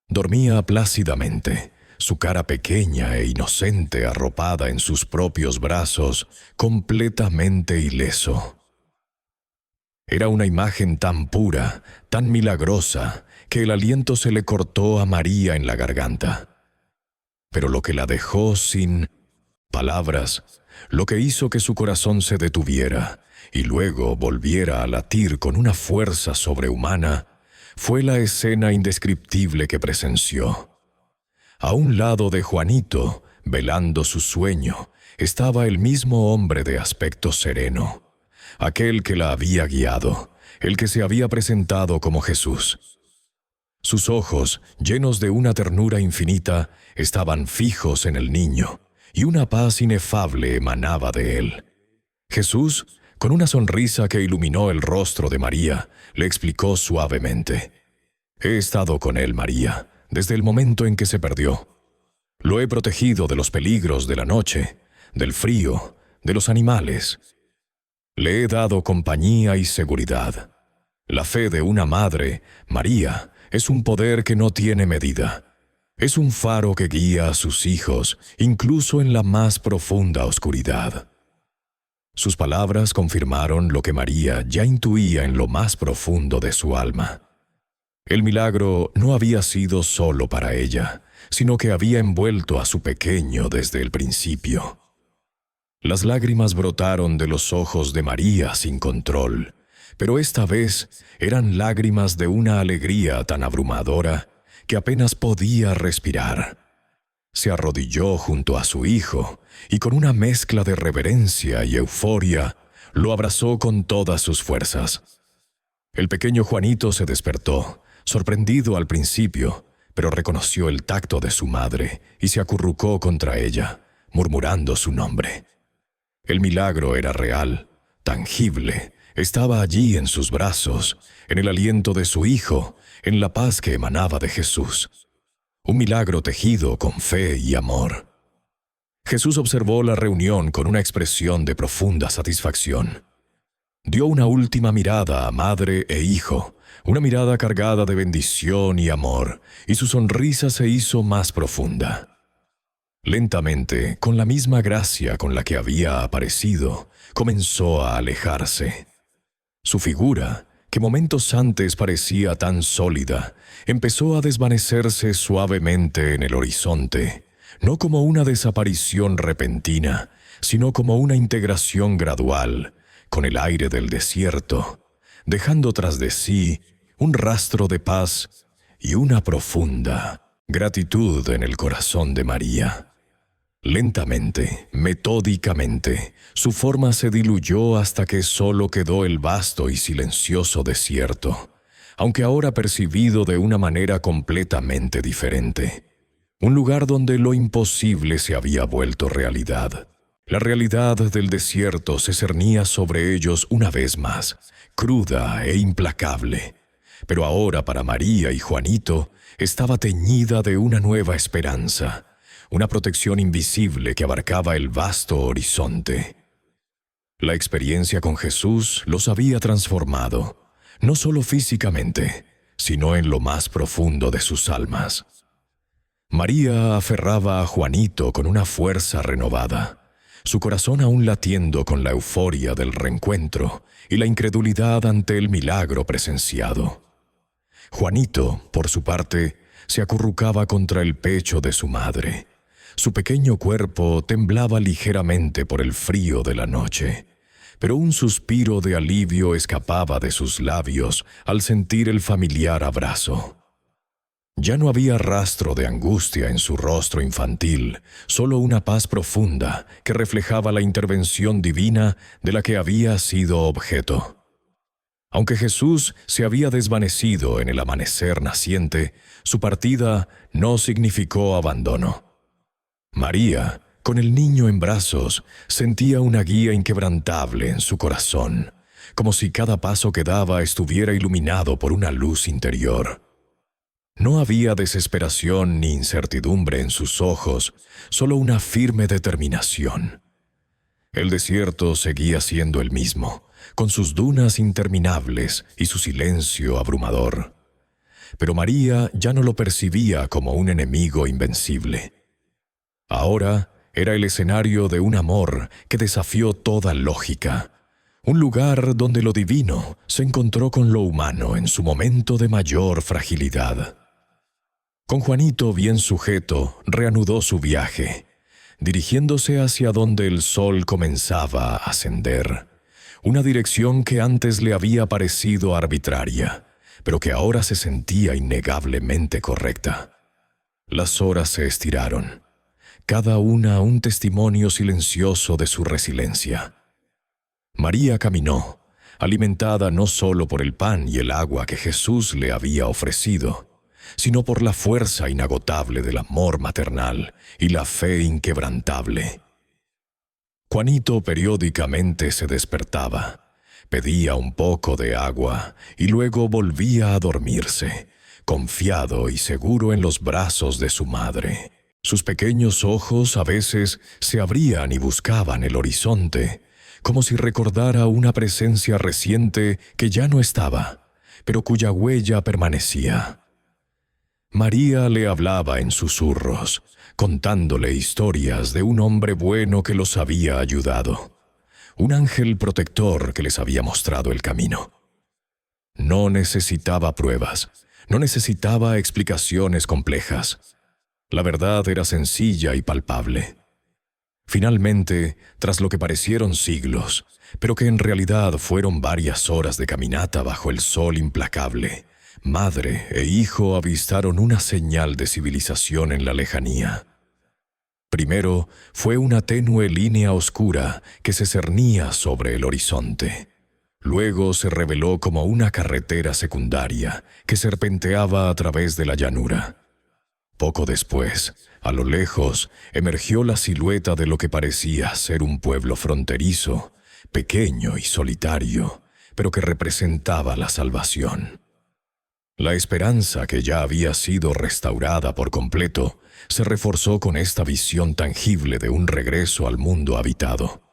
Dormía plácidamente, su cara pequeña e inocente arropada en sus propios brazos, completamente ileso. Era una imagen tan pura, tan milagrosa, que el aliento se le cortó a María en la garganta. Pero lo que la dejó sin palabras, lo que hizo que su corazón se detuviera y luego volviera a latir con una fuerza sobrehumana, fue la escena indescriptible que presenció. A un lado de Juanito, velando su sueño, estaba el mismo hombre de aspecto sereno, aquel que la había guiado, el que se había presentado como Jesús. Sus ojos, llenos de una ternura infinita, estaban fijos en el niño, y una paz inefable emanaba de él. Jesús, con una sonrisa que iluminó el rostro de María, le explicó suavemente: «He estado con él, María, desde el momento en que se perdió. Lo he protegido de los peligros de la noche, del frío, de los animales. Le he dado compañía y seguridad. La fe de una madre, María, es un poder que no tiene medida. Es un faro que guía a sus hijos, incluso en la más profunda oscuridad». Sus palabras confirmaron lo que María ya intuía en lo más profundo de su alma. El milagro no había sido solo para ella, sino que había envuelto a su pequeño desde el principio. Las lágrimas brotaron de los ojos de María sin control, pero esta vez eran lágrimas de una alegría tan abrumadora que apenas podía respirar. Se arrodilló junto a su hijo y con una mezcla de reverencia y euforia lo abrazó con todas sus fuerzas. El pequeño Juanito se despertó, sorprendido al principio, pero reconoció el tacto de su madre y se acurrucó contra ella, murmurando su nombre. El milagro era real, tangible, estaba allí en sus brazos, en el aliento de su hijo, en la paz que emanaba de Jesús. Un milagro tejido con fe y amor. Jesús observó la reunión con una expresión de profunda satisfacción. Dio una última mirada a madre e hijo, una mirada cargada de bendición y amor, y su sonrisa se hizo más profunda. Lentamente, con la misma gracia con la que había aparecido, comenzó a alejarse. Su figura, que momentos antes parecía tan sólida, empezó a desvanecerse suavemente en el horizonte, no como una desaparición repentina, sino como una integración gradual, con el aire del desierto, dejando tras de sí un rastro de paz y una profunda gratitud en el corazón de María. Lentamente, metódicamente, su forma se diluyó hasta que solo quedó el vasto y silencioso desierto, aunque ahora percibido de una manera completamente diferente. Un lugar donde lo imposible se había vuelto realidad. La realidad del desierto se cernía sobre ellos una vez más, cruda e implacable. Pero ahora para María y Juanito estaba teñida de una nueva esperanza, una protección invisible que abarcaba el vasto horizonte. La experiencia con Jesús los había transformado, no solo físicamente, sino en lo más profundo de sus almas. María aferraba a Juanito con una fuerza renovada, su corazón aún latiendo con la euforia del reencuentro y la incredulidad ante el milagro presenciado. Juanito, por su parte, se acurrucaba contra el pecho de su madre. Su pequeño cuerpo temblaba ligeramente por el frío de la noche, pero un suspiro de alivio escapaba de sus labios al sentir el familiar abrazo. Ya no había rastro de angustia en su rostro infantil, solo una paz profunda que reflejaba la intervención divina de la que había sido objeto. Aunque Jesús se había desvanecido en el amanecer naciente, su partida no significó abandono. María, con el niño en brazos, sentía una guía inquebrantable en su corazón, como si cada paso que daba estuviera iluminado por una luz interior. No había desesperación ni incertidumbre en sus ojos, solo una firme determinación. El desierto seguía siendo el mismo, con sus dunas interminables y su silencio abrumador. Pero María ya no lo percibía como un enemigo invencible. Ahora era el escenario de un amor que desafió toda lógica, un lugar donde lo divino se encontró con lo humano en su momento de mayor fragilidad. Con Juanito bien sujeto, reanudó su viaje, dirigiéndose hacia donde el sol comenzaba a ascender, una dirección que antes le había parecido arbitraria, pero que ahora se sentía innegablemente correcta. Las horas se estiraron, cada una un testimonio silencioso de su resiliencia. María caminó, alimentada no solo por el pan y el agua que Jesús le había ofrecido, sino por la fuerza inagotable del amor maternal y la fe inquebrantable. Juanito periódicamente se despertaba, pedía un poco de agua y luego volvía a dormirse, confiado y seguro en los brazos de su madre. Sus pequeños ojos a veces se abrían y buscaban el horizonte, como si recordara una presencia reciente que ya no estaba, pero cuya huella permanecía. María le hablaba en susurros, contándole historias de un hombre bueno que los había ayudado, un ángel protector que les había mostrado el camino. No necesitaba pruebas, no necesitaba explicaciones complejas. La verdad era sencilla y palpable. Finalmente, tras lo que parecieron siglos, pero que en realidad fueron varias horas de caminata bajo el sol implacable, madre e hijo avistaron una señal de civilización en la lejanía. Primero fue una tenue línea oscura que se cernía sobre el horizonte. Luego se reveló como una carretera secundaria que serpenteaba a través de la llanura. Poco después, a lo lejos, emergió la silueta de lo que parecía ser un pueblo fronterizo, pequeño y solitario, pero que representaba la salvación. La esperanza, que ya había sido restaurada por completo, se reforzó con esta visión tangible de un regreso al mundo habitado.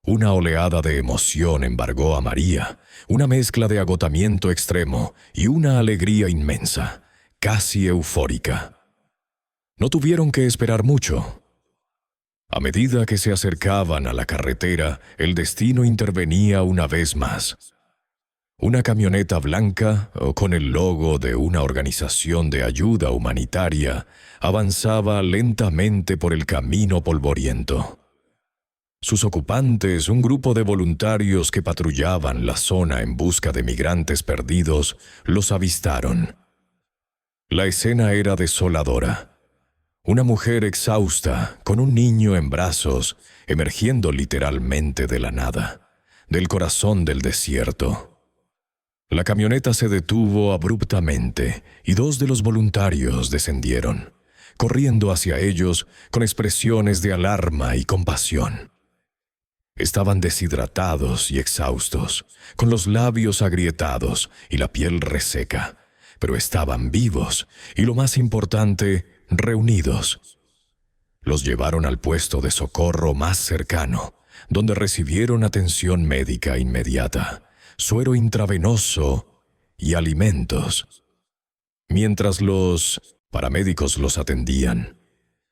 Una oleada de emoción embargó a María, una mezcla de agotamiento extremo y una alegría inmensa, casi eufórica. No tuvieron que esperar mucho. A medida que se acercaban a la carretera, el destino intervenía una vez más. Una camioneta blanca, con el logo de una organización de ayuda humanitaria, avanzaba lentamente por el camino polvoriento. Sus ocupantes, un grupo de voluntarios que patrullaban la zona en busca de migrantes perdidos, los avistaron. La escena era desoladora. Una mujer exhausta, con un niño en brazos, emergiendo literalmente de la nada, del corazón del desierto. La camioneta se detuvo abruptamente y 2 de los voluntarios descendieron, corriendo hacia ellos con expresiones de alarma y compasión. Estaban deshidratados y exhaustos, con los labios agrietados y la piel reseca, pero estaban vivos y, lo más importante, reunidos. Los llevaron al puesto de socorro más cercano, donde recibieron atención médica inmediata, suero intravenoso y alimentos. Mientras los paramédicos los atendían,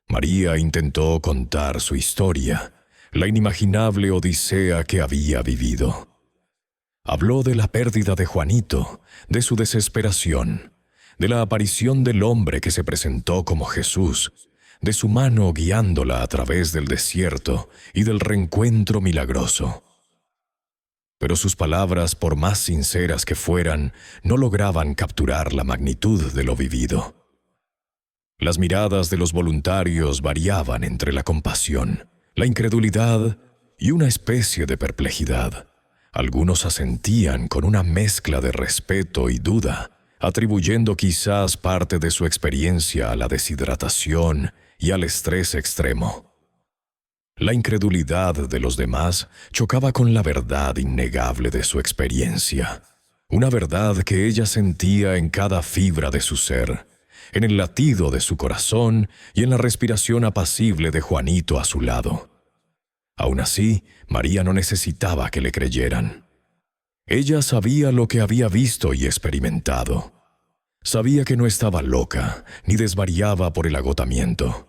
María intentó contar su historia, la inimaginable odisea que había vivido. Habló de la pérdida de Juanito, de su desesperación, de la aparición del hombre que se presentó como Jesús, de su mano guiándola a través del desierto y del reencuentro milagroso. Pero sus palabras, por más sinceras que fueran, no lograban capturar la magnitud de lo vivido. Las miradas de los voluntarios variaban entre la compasión, la incredulidad y una especie de perplejidad. Algunos asentían con una mezcla de respeto y duda, atribuyendo quizás parte de su experiencia a la deshidratación y al estrés extremo. La incredulidad de los demás chocaba con la verdad innegable de su experiencia, una verdad que ella sentía en cada fibra de su ser, en el latido de su corazón y en la respiración apacible de Juanito a su lado. Aún así, María no necesitaba que le creyeran. Ella sabía lo que había visto y experimentado. Sabía que no estaba loca, ni desvariaba por el agotamiento.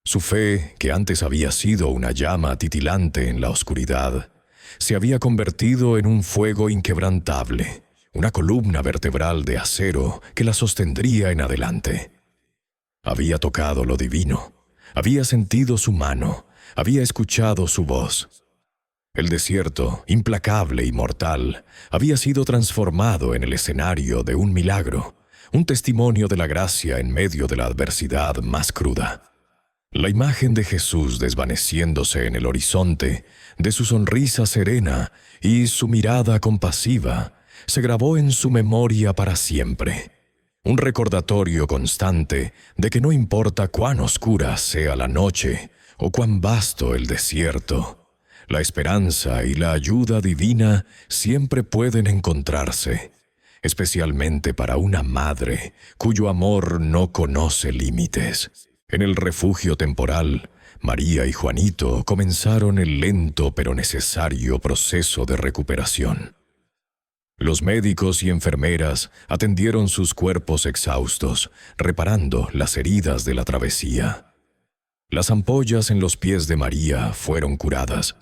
Su fe, que antes había sido una llama titilante en la oscuridad, se había convertido en un fuego inquebrantable, una columna vertebral de acero que la sostendría en adelante. Había tocado lo divino, había sentido su mano, había escuchado su voz. El desierto, implacable y mortal, había sido transformado en el escenario de un milagro, un testimonio de la gracia en medio de la adversidad más cruda. La imagen de Jesús desvaneciéndose en el horizonte, de su sonrisa serena y su mirada compasiva, se grabó en su memoria para siempre. Un recordatorio constante de que no importa cuán oscura sea la noche o cuán vasto el desierto, la esperanza y la ayuda divina siempre pueden encontrarse, especialmente para una madre cuyo amor no conoce límites. En el refugio temporal, María y Juanito comenzaron el lento pero necesario proceso de recuperación. Los médicos y enfermeras atendieron sus cuerpos exhaustos, reparando las heridas de la travesía. Las ampollas en los pies de María fueron curadas,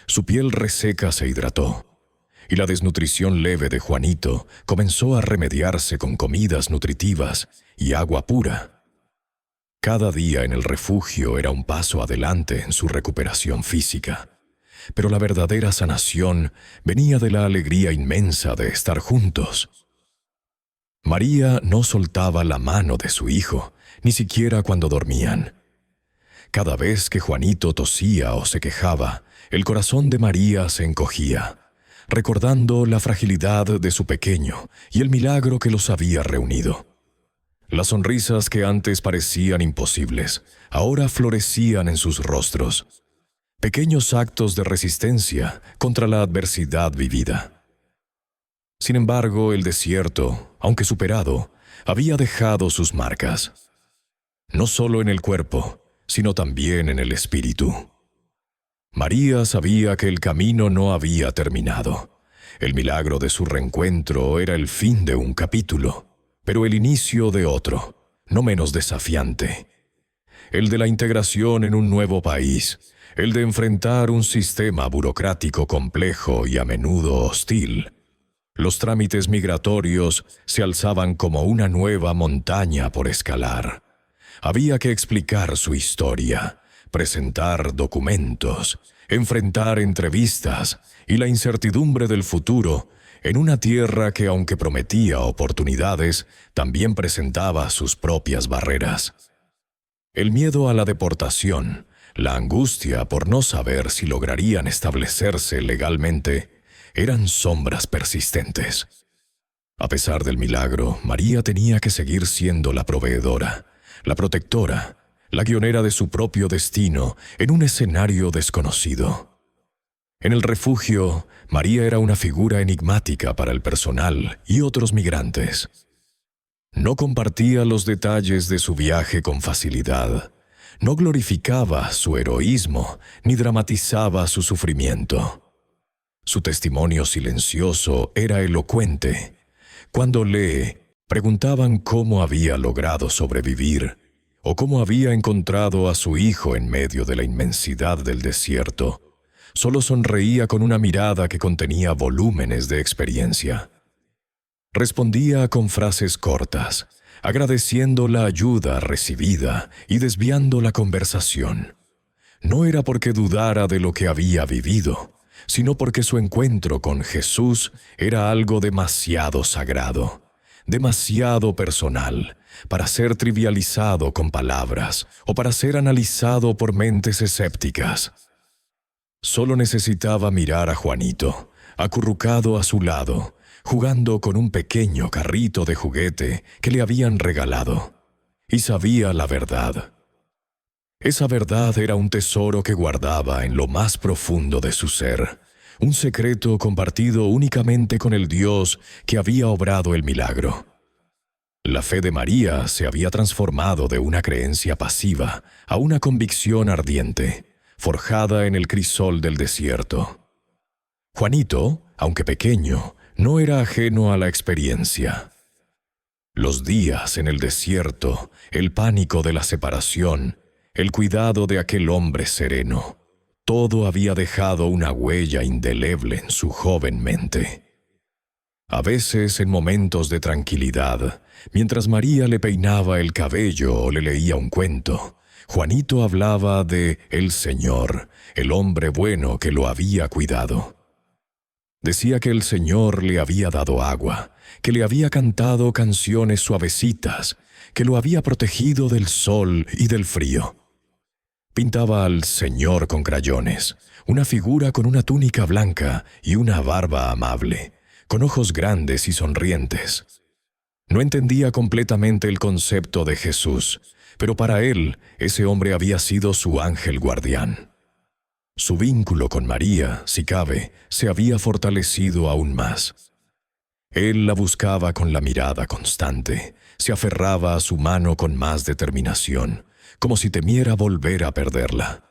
su piel reseca se hidrató, y la desnutrición leve de Juanito comenzó a remediarse con comidas nutritivas y agua pura. Cada día en el refugio era un paso adelante en su recuperación física. Pero la verdadera sanación venía de la alegría inmensa de estar juntos. María no soltaba la mano de su hijo, ni siquiera cuando dormían. Cada vez que Juanito tosía o se quejaba, el corazón de María se encogía, recordando la fragilidad de su pequeño y el milagro que los había reunido. Las sonrisas que antes parecían imposibles, ahora florecían en sus rostros. Pequeños actos de resistencia contra la adversidad vivida. Sin embargo, el desierto, aunque superado, había dejado sus marcas, no solo en el cuerpo, sino también en el espíritu. María sabía que el camino no había terminado. El milagro de su reencuentro era el fin de un capítulo, pero el inicio de otro, no menos desafiante. El de la integración en un nuevo país, el de enfrentar un sistema burocrático complejo y a menudo hostil. Los trámites migratorios se alzaban como una nueva montaña por escalar. Había que explicar su historia, presentar documentos, enfrentar entrevistas y la incertidumbre del futuro en una tierra que, aunque prometía oportunidades, también presentaba sus propias barreras. El miedo a la deportación, la angustia por no saber si lograrían establecerse legalmente, eran sombras persistentes. A pesar del milagro, María tenía que seguir siendo la proveedora, la protectora, la guionera de su propio destino en un escenario desconocido. En el refugio, María era una figura enigmática para el personal y otros migrantes. No compartía los detalles de su viaje con facilidad, no glorificaba su heroísmo ni dramatizaba su sufrimiento. Su testimonio silencioso era elocuente. Cuando le preguntaban cómo había logrado sobrevivir o cómo había encontrado a su hijo en medio de la inmensidad del desierto, solo sonreía con una mirada que contenía volúmenes de experiencia. Respondía con frases cortas, agradeciendo la ayuda recibida y desviando la conversación. No era porque dudara de lo que había vivido, sino porque su encuentro con Jesús era algo demasiado sagrado, demasiado personal, para ser trivializado con palabras o para ser analizado por mentes escépticas. Solo necesitaba mirar a Juanito, acurrucado a su lado, jugando con un pequeño carrito de juguete que le habían regalado, y sabía la verdad. Esa verdad era un tesoro que guardaba en lo más profundo de su ser, un secreto compartido únicamente con el Dios que había obrado el milagro. La fe de María se había transformado de una creencia pasiva a una convicción ardiente, forjada en el crisol del desierto. Juanito, aunque pequeño, no era ajeno a la experiencia. Los días en el desierto, el pánico de la separación, el cuidado de aquel hombre sereno, todo había dejado una huella indeleble en su joven mente. A veces, en momentos de tranquilidad, mientras María le peinaba el cabello o le leía un cuento, Juanito hablaba de el Señor, el hombre bueno que lo había cuidado. Decía que el Señor le había dado agua, que le había cantado canciones suavecitas, que lo había protegido del sol y del frío. Pintaba al Señor con crayones, una figura con una túnica blanca y una barba amable, con ojos grandes y sonrientes. No entendía completamente el concepto de Jesús, pero para él ese hombre había sido su ángel guardián. Su vínculo con María, si cabe, se había fortalecido aún más. Él la buscaba con la mirada constante, se aferraba a su mano con más determinación, como si temiera volver a perderla.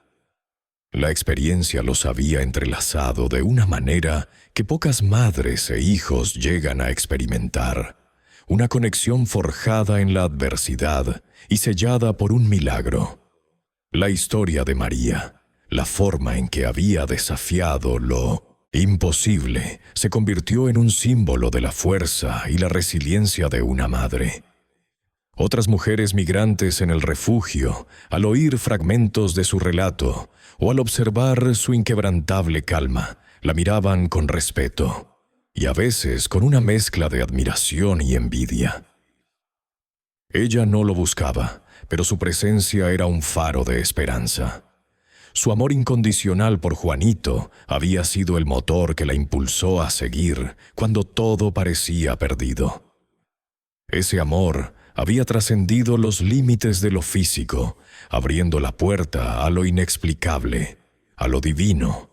La experiencia los había entrelazado de una manera que pocas madres e hijos llegan a experimentar, una conexión forjada en la adversidad y sellada por un milagro. La historia de María, la forma en que había desafiado lo imposible, se convirtió en un símbolo de la fuerza y la resiliencia de una madre. Otras mujeres migrantes en el refugio, al oír fragmentos de su relato o al observar su inquebrantable calma, la miraban con respeto y a veces con una mezcla de admiración y envidia. Ella no lo buscaba, pero su presencia era un faro de esperanza. Su amor incondicional por Juanito había sido el motor que la impulsó a seguir cuando todo parecía perdido. Ese amor había trascendido los límites de lo físico, abriendo la puerta a lo inexplicable, a lo divino.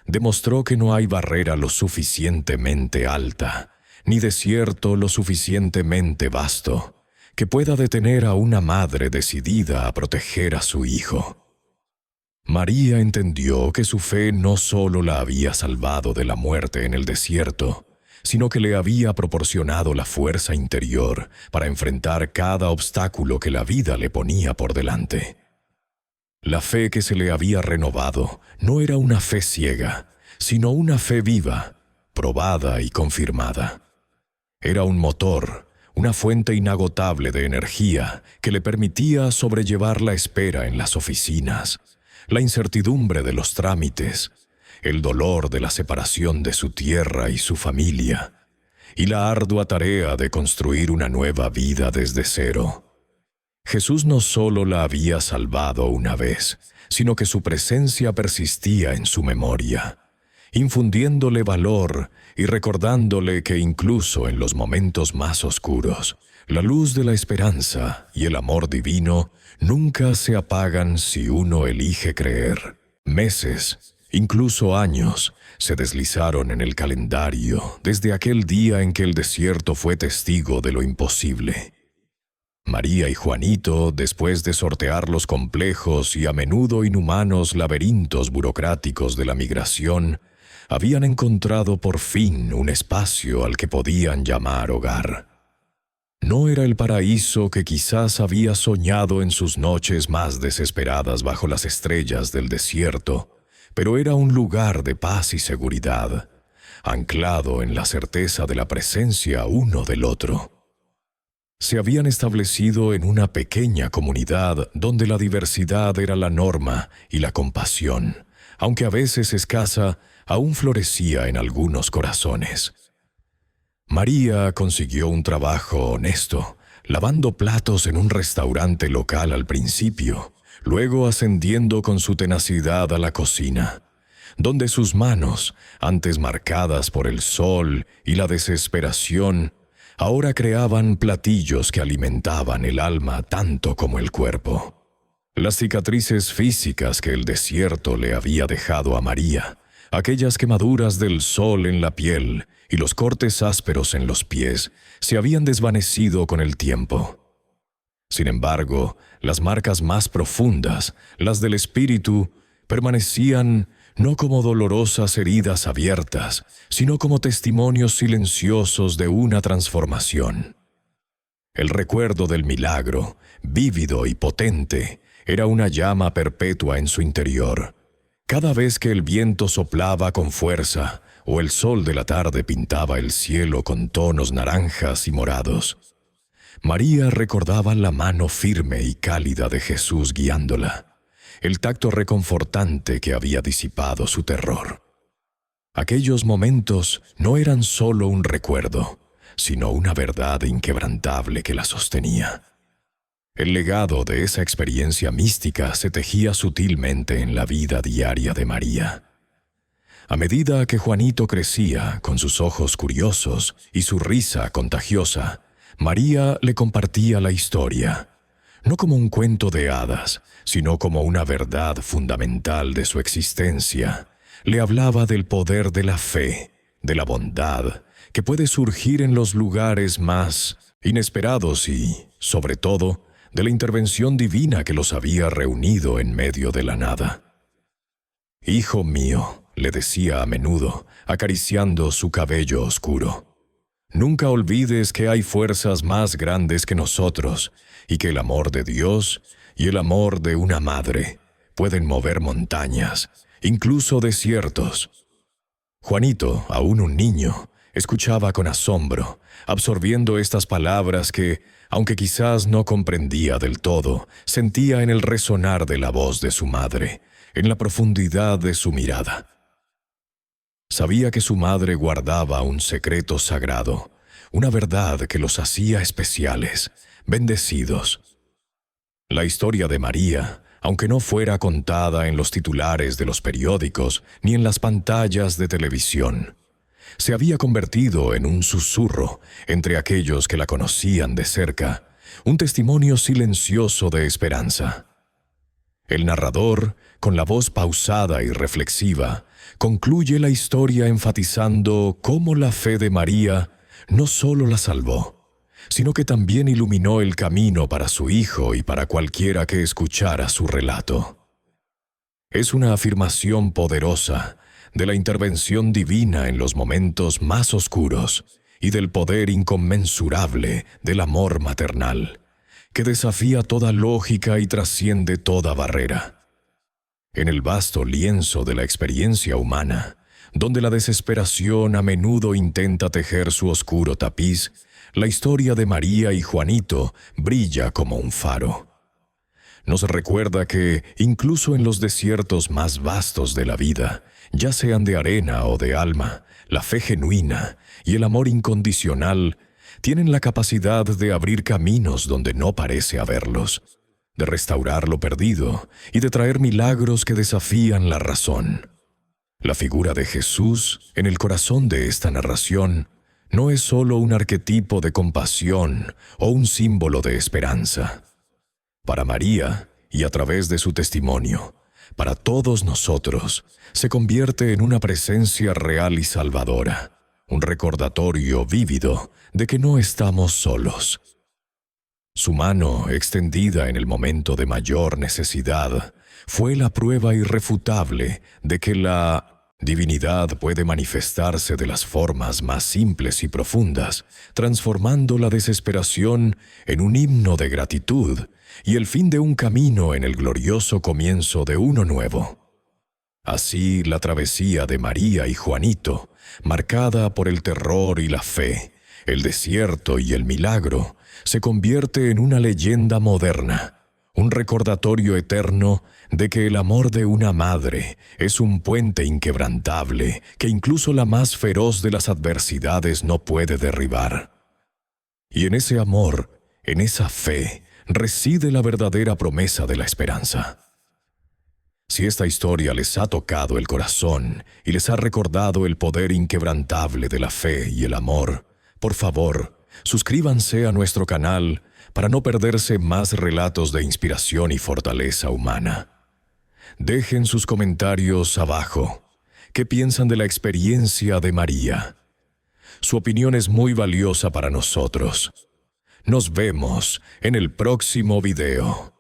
Demostró que no hay barrera lo suficientemente alta, ni desierto lo suficientemente vasto que pueda detener a una madre decidida a proteger a su hijo. María entendió que su fe no solo la había salvado de la muerte en el desierto, sino que le había proporcionado la fuerza interior para enfrentar cada obstáculo que la vida le ponía por delante. La fe que se le había renovado no era una fe ciega, sino una fe viva, probada y confirmada. Era un motor, una fuente inagotable de energía que le permitía sobrellevar la espera en las oficinas, la incertidumbre de los trámites, el dolor de la separación de su tierra y su familia, y la ardua tarea de construir una nueva vida desde cero. Jesús no solo la había salvado una vez, sino que su presencia persistía en su memoria, infundiéndole valor y recordándole que incluso en los momentos más oscuros, la luz de la esperanza y el amor divino nunca se apagan si uno elige creer. Meses, incluso años, se deslizaron en el calendario desde aquel día en que el desierto fue testigo de lo imposible. María y Juanito, después de sortear los complejos y a menudo inhumanos laberintos burocráticos de la migración, habían encontrado por fin un espacio al que podían llamar hogar. No era el paraíso que quizás había soñado en sus noches más desesperadas bajo las estrellas del desierto, pero era un lugar de paz y seguridad, anclado en la certeza de la presencia uno del otro. Se habían establecido en una pequeña comunidad donde la diversidad era la norma y la compasión, aunque a veces escasa, aún florecía en algunos corazones. María consiguió un trabajo honesto, lavando platos en un restaurante local al principio, luego ascendiendo con su tenacidad a la cocina, donde sus manos, antes marcadas por el sol y la desesperación, ahora creaban platillos que alimentaban el alma tanto como el cuerpo. Las cicatrices físicas que el desierto le había dejado a María, aquellas quemaduras del sol en la piel y los cortes ásperos en los pies, se habían desvanecido con el tiempo. Sin embargo, las marcas más profundas, las del espíritu, permanecían no como dolorosas heridas abiertas, sino como testimonios silenciosos de una transformación. El recuerdo del milagro, vívido y potente, era una llama perpetua en su interior. Cada vez que el viento soplaba con fuerza o el sol de la tarde pintaba el cielo con tonos naranjas y morados, María recordaba la mano firme y cálida de Jesús guiándola, el tacto reconfortante que había disipado su terror. Aquellos momentos no eran solo un recuerdo, sino una verdad inquebrantable que la sostenía. El legado de esa experiencia mística se tejía sutilmente en la vida diaria de María. A medida que Juanito crecía, con sus ojos curiosos y su risa contagiosa, María le compartía la historia, no como un cuento de hadas, sino como una verdad fundamental de su existencia. Le hablaba del poder de la fe, de la bondad, que puede surgir en los lugares más inesperados y, sobre todo, de la intervención divina que los había reunido en medio de la nada. «Hijo mío», le decía a menudo, acariciando su cabello oscuro, «nunca olvides que hay fuerzas más grandes que nosotros y que el amor de Dios y el amor de una madre pueden mover montañas, incluso desiertos». Juanito, aún un niño, escuchaba con asombro, absorbiendo estas palabras que, aunque quizás no comprendía del todo, sentía en el resonar de la voz de su madre, en la profundidad de su mirada. Sabía que su madre guardaba un secreto sagrado, una verdad que los hacía especiales, bendecidos. La historia de María, aunque no fuera contada en los titulares de los periódicos ni en las pantallas de televisión, se había convertido en un susurro entre aquellos que la conocían de cerca, un testimonio silencioso de esperanza. El narrador, con la voz pausada y reflexiva, concluye la historia enfatizando cómo la fe de María no solo la salvó, sino que también iluminó el camino para su hijo y para cualquiera que escuchara su relato. Es una afirmación poderosa de la intervención divina en los momentos más oscuros y del poder inconmensurable del amor maternal, que desafía toda lógica y trasciende toda barrera. En el vasto lienzo de la experiencia humana, donde la desesperación a menudo intenta tejer su oscuro tapiz, la historia de María y Juanito brilla como un faro. Nos recuerda que, incluso en los desiertos más vastos de la vida, ya sean de arena o de alma, la fe genuina y el amor incondicional tienen la capacidad de abrir caminos donde no parece haberlos, de restaurar lo perdido y de traer milagros que desafían la razón. La figura de Jesús en el corazón de esta narración no es solo un arquetipo de compasión o un símbolo de esperanza. Para María, y a través de su testimonio, para todos nosotros, se convierte en una presencia real y salvadora, un recordatorio vívido de que no estamos solos. Su mano, extendida en el momento de mayor necesidad, fue la prueba irrefutable de que la divinidad puede manifestarse de las formas más simples y profundas, transformando la desesperación en un himno de gratitud y el fin de un camino en el glorioso comienzo de uno nuevo. Así, la travesía de María y Juanito, marcada por el terror y la fe, el desierto y el milagro, se convierte en una leyenda moderna, un recordatorio eterno de que el amor de una madre es un puente inquebrantable que incluso la más feroz de las adversidades no puede derribar. Y en ese amor, en esa fe, reside la verdadera promesa de la esperanza. Si esta historia les ha tocado el corazón y les ha recordado el poder inquebrantable de la fe y el amor, por favor, suscríbanse a nuestro canal para no perderse más relatos de inspiración y fortaleza humana. Dejen sus comentarios abajo. ¿Qué piensan de la experiencia de María? Su opinión es muy valiosa para nosotros. Nos vemos en el próximo video.